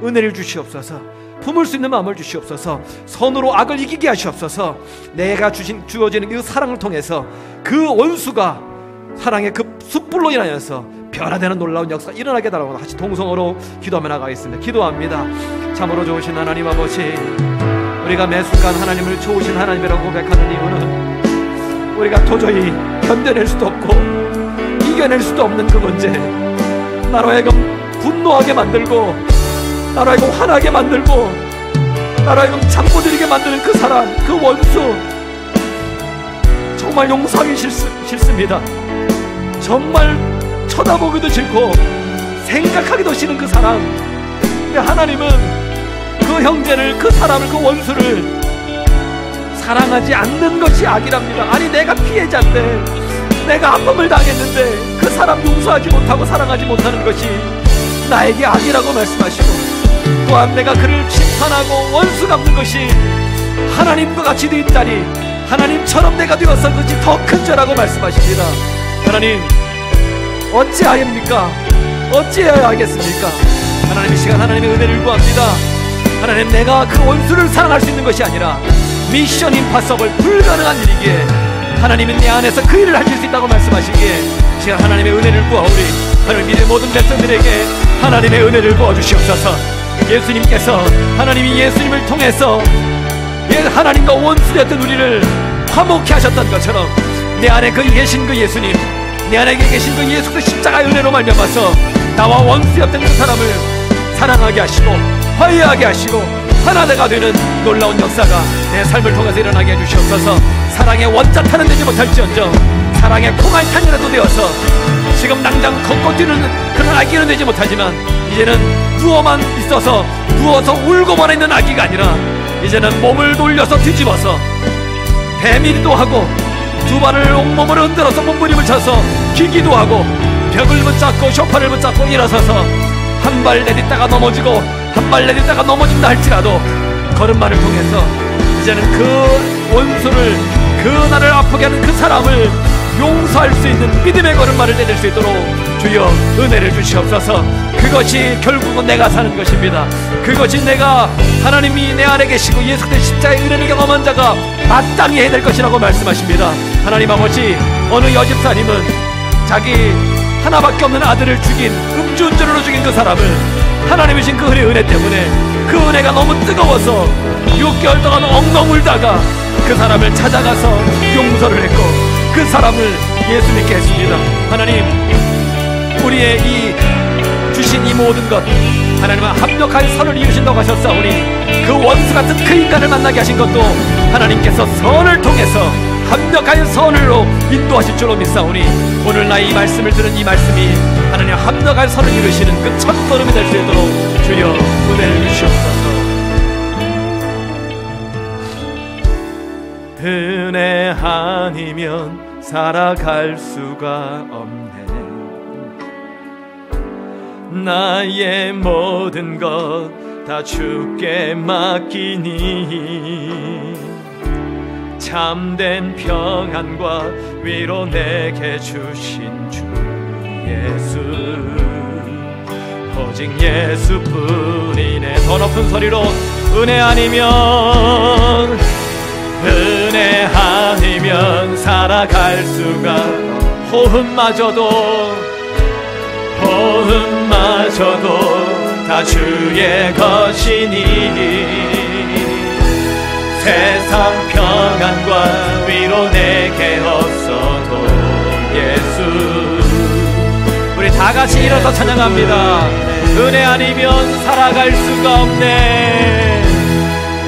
은혜를 주시옵소서. 품을 수 있는 마음을 주시옵소서. 선으로 악을 이기게 하시옵소서. 내가 주어지는 그 사랑을 통해서 그 원수가 사랑의 그 숯불로 인하여서 변화되는 놀라운 역사가 일어나게 달라고 같이 동성으로 기도하며 나가겠습니다. 기도합니다. 참으로 좋으신 하나님 아버지, 우리가 매 순간 하나님을 좋으신 하나님이라고 고백하는 이유는 우리가 도저히 견뎌낼 수도 없고 이겨낼 수도 없는 그 문제, 나로 하여금 분노하게 만들고, 나로 하여금 화나게 만들고, 나로 하여금 잠 못 이루게 만드는 그 사람, 그 원수, 정말 용서하기 싫습니다. 정말 쳐다보기도 싫고 생각하기도 싫은 그 사람. 근데 하나님은 그 형제를, 그 사람을, 그 원수를 사랑하지 않는 것이 악이랍니다. 아니, 내가 피해자인데, 내가 아픔을 당했는데 그 사람 용서하지 못하고 사랑하지 못하는 것이 나에게 악이라고 말씀하시고, 또한 내가 그를 심판하고 원수 갚는 것이 하나님과 같이 되었다니, 하나님처럼 내가 되어서 그것이 더 큰 죄라고 말씀하십니다. 하나님, 어찌하렵니까? 어찌해야 하겠습니까? 하나님, 이 시간 하나님의 은혜를 구합니다. 하나님, 내가 그 원수를 사랑할 수 있는 것이 아니라 미션 임파서블, 불가능한 일이기에 하나님은 내 안에서 그 일을 하실 수 있다고 말씀하시기에 제가 하나님의 은혜를 구하오리. 하나님, 믿음의 모든 백성들에게 하나님의 은혜를 부어주시옵소서. 예수님께서, 하나님이 예수님을 통해서 하나님과 원수되었던 우리를 화목케 하셨던 것처럼 내 안에 거기 계신 그 예수님, 내 안에 계신 그 예수 그리스도 십자가의 은혜로 말미암아서 나와 원수였던 그 사람을 사랑하게 하시고 화해하게 하시고 하나가 되는 놀라운 역사가 내 삶을 통해서 일어나게 해주시옵소서. 사랑의 원자탄은 되지 못할지언정 사랑의 콩알탄이라도 되어서 지금 당장 걷고 뛰는 그런 아기는 되지 못하지만, 이제는 누워만 있어서 누워서 울고만 있는 아기가 아니라 이제는 몸을 돌려서 뒤집어서 배밀이도 하고 두 발을 온몸을 흔들어서 몸부림을 쳐서 기기도 하고 벽을 붙잡고 소파를 붙잡고 일어서서 한 발 내딛다가 넘어지고 한 발 내딛다가 넘어진다 할지라도 걸음마를 통해서 이제는 그 원수를, 그 나를 아프게 하는 그 사람을 용서할 수 있는 믿음의 걸음마를 내릴 수 있도록 주여 은혜를 주시옵소서. 그것이 결국은 내가 사는 것입니다. 그것이 내가 하나님이 내 안에 계시고 예수 그리스도의 십자가의 은혜를 경험한 자가 마땅히 해야 될 것이라고 말씀하십니다. 하나님 아버지, 어느 여집사님은 자기 하나밖에 없는 아들을 죽인, 음주운전으로 죽인 그 사람을 하나님이 주신 그 은혜 때문에 그 은혜가 너무 뜨거워서 6개월 동안 엉엉 울다가 그 사람을 찾아가서 용서를 했고 그 사람을 예수 믿게 했습니다. 하나님, 우리의 이 주신 이 모든 것, 하나님은 합력한 선을 이루신다고 하셨사오니 그 원수 같은 그 인간을 만나게 하신 것도 하나님께서 선을 통해서 합력한 선으로 인도하실 줄로 믿사오니 오늘 나의 이 말씀을 들은 이 말씀이 하나님 합력한 선을 이루시는 그 첫걸음이 될 수 있도록 주여 은혜를 주시옵소서. 은혜 아니면 살아갈 수가 없네. 나의 모든 것 다 주께 맡기니 참된 평안과 위로 내게 주신 주 예수, 오직 예수뿐이네. 더 높은 소리로 은혜 아니면, 은혜 아니면 살아갈 수가, 호흡마저도 다 주의 것이니 세상 평안과 위로 내게 없어도 예수. 우리 다 같이 일어서 찬양합니다. 은혜 아니면 살아갈 수가 없네.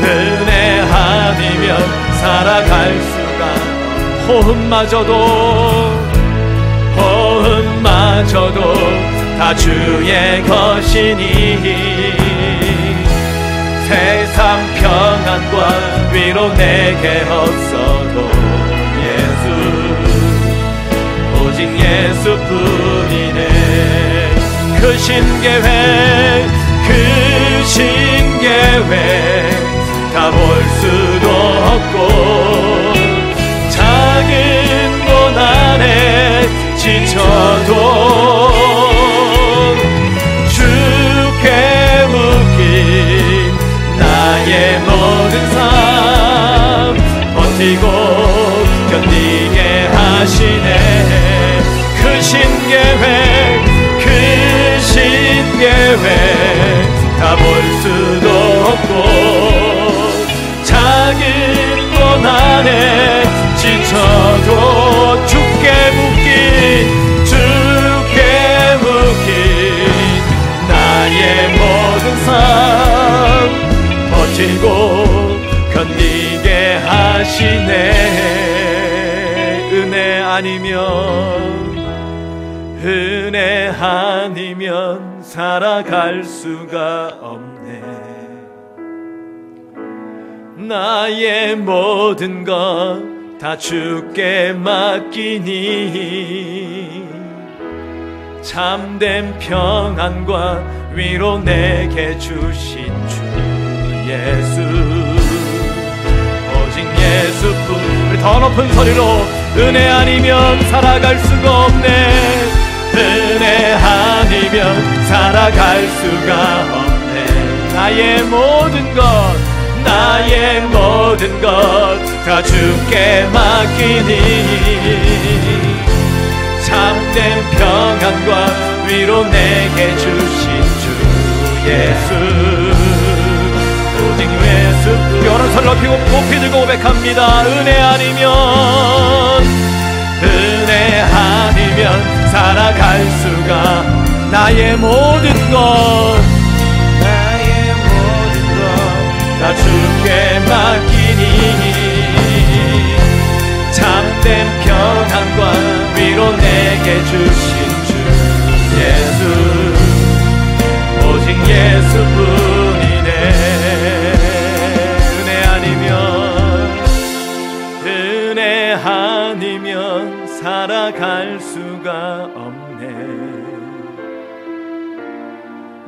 은혜 아니면 살아갈 수가. 호흡마저도 다 주의 것이니 세상 평안과 위로 내게 없어도 예수. 오직 예수뿐이네. 그 신계획 다 볼 수도 없고 작은 고난에 지쳐도 주께 묶인 나의 모든 삶 버티고 견디게 하시네. 그 신계획 다 볼 수도 없고 작은 고난에 지쳐도 주께 묶인 나의 모든 삶 버티고 견디게 하시네. 은혜 아니면 살아갈 수가 없네. 나의 모든 것 다 주께 맡기니 참된 평안과 위로 내게 주신 주 예수. 오직 예수뿐. 우리 더 높은 소리로 은혜 아니면 살아갈 수가 없네. 은혜 아니면 살아갈 수가 없네. 나의 모든 것 다 주께 맡기니 참된 평안과 위로 내게 주신 주 예수. 오직 예수. 여러 손 높이 들고 고백합니다. 은혜 아니면 살아갈 수가. 나의 모든 것 다 주께 맡기니 참된 평안과 위로 내게 주신 주 예수. 오직 예수뿐이네. 은혜 아니면 살아갈 수가 없네.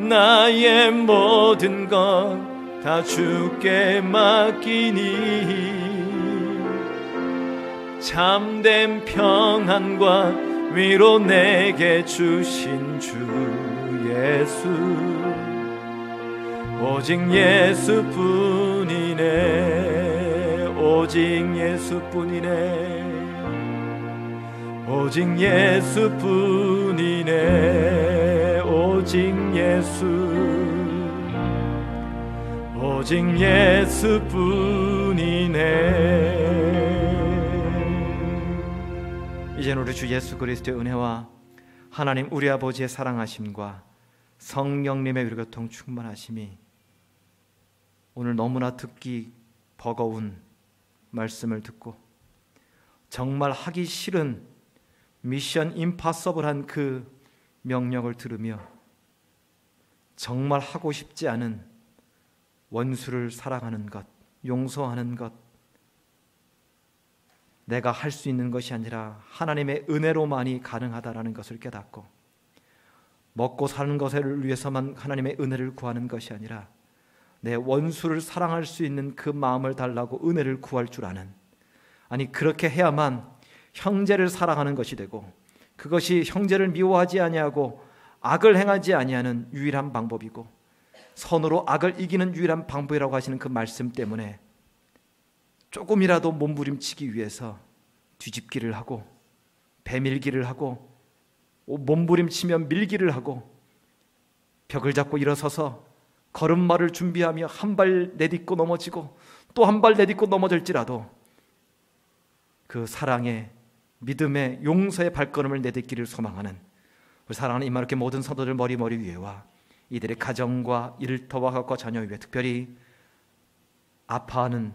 나의 모든 것 다 주께 맡기니 참된 평안과 위로 내게 주신 주 예수. 오직 예수뿐이네. 오직 예수뿐이네. 오직 예수뿐이네. 오직 예수. 오직 예수뿐이네. 이제는 우리 주 예수 그리스도의 은혜와 하나님 우리 아버지의 사랑하심과 성령님의 위로교통 충만하심이 오늘 너무나 듣기 버거운 말씀을 듣고 정말 하기 싫은 미션 임파서블한 그 명령을 들으며 정말 하고 싶지 않은 원수를 사랑하는 것, 용서하는 것, 내가 할 수 있는 것이 아니라 하나님의 은혜로만이 가능하다라는 것을 깨닫고 먹고 사는 것을 위해서만 하나님의 은혜를 구하는 것이 아니라 내 원수를 사랑할 수 있는 그 마음을 달라고 은혜를 구할 줄 아는, 아니 그렇게 해야만 형제를 사랑하는 것이 되고 그것이 형제를 미워하지 아니하고 악을 행하지 아니하는 유일한 방법이고 선으로 악을 이기는 유일한 방법이라고 하시는 그 말씀 때문에 조금이라도 몸부림치기 위해서 뒤집기를 하고 배밀기를 하고 몸부림치면 밀기를 하고 벽을 잡고 일어서서 걸음마를 준비하며 한 발 내딛고 넘어지고 또 한 발 내딛고 넘어질지라도 그 사랑의 믿음의 용서의 발걸음을 내딛기를 소망하는 우리 사랑하는 임마누엘 모든 성도들 머리 위에와 이들의 가정과 일터와 가족과 자녀 위에, 특별히 아파하는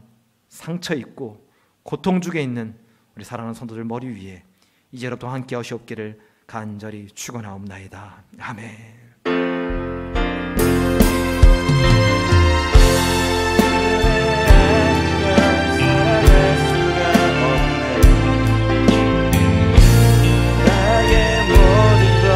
상처 있고 고통 중에 있는 우리 사랑하는 성도들 머리 위에 이제로부터 함께 하시옵기를 간절히 축원하옵나이다. 아멘.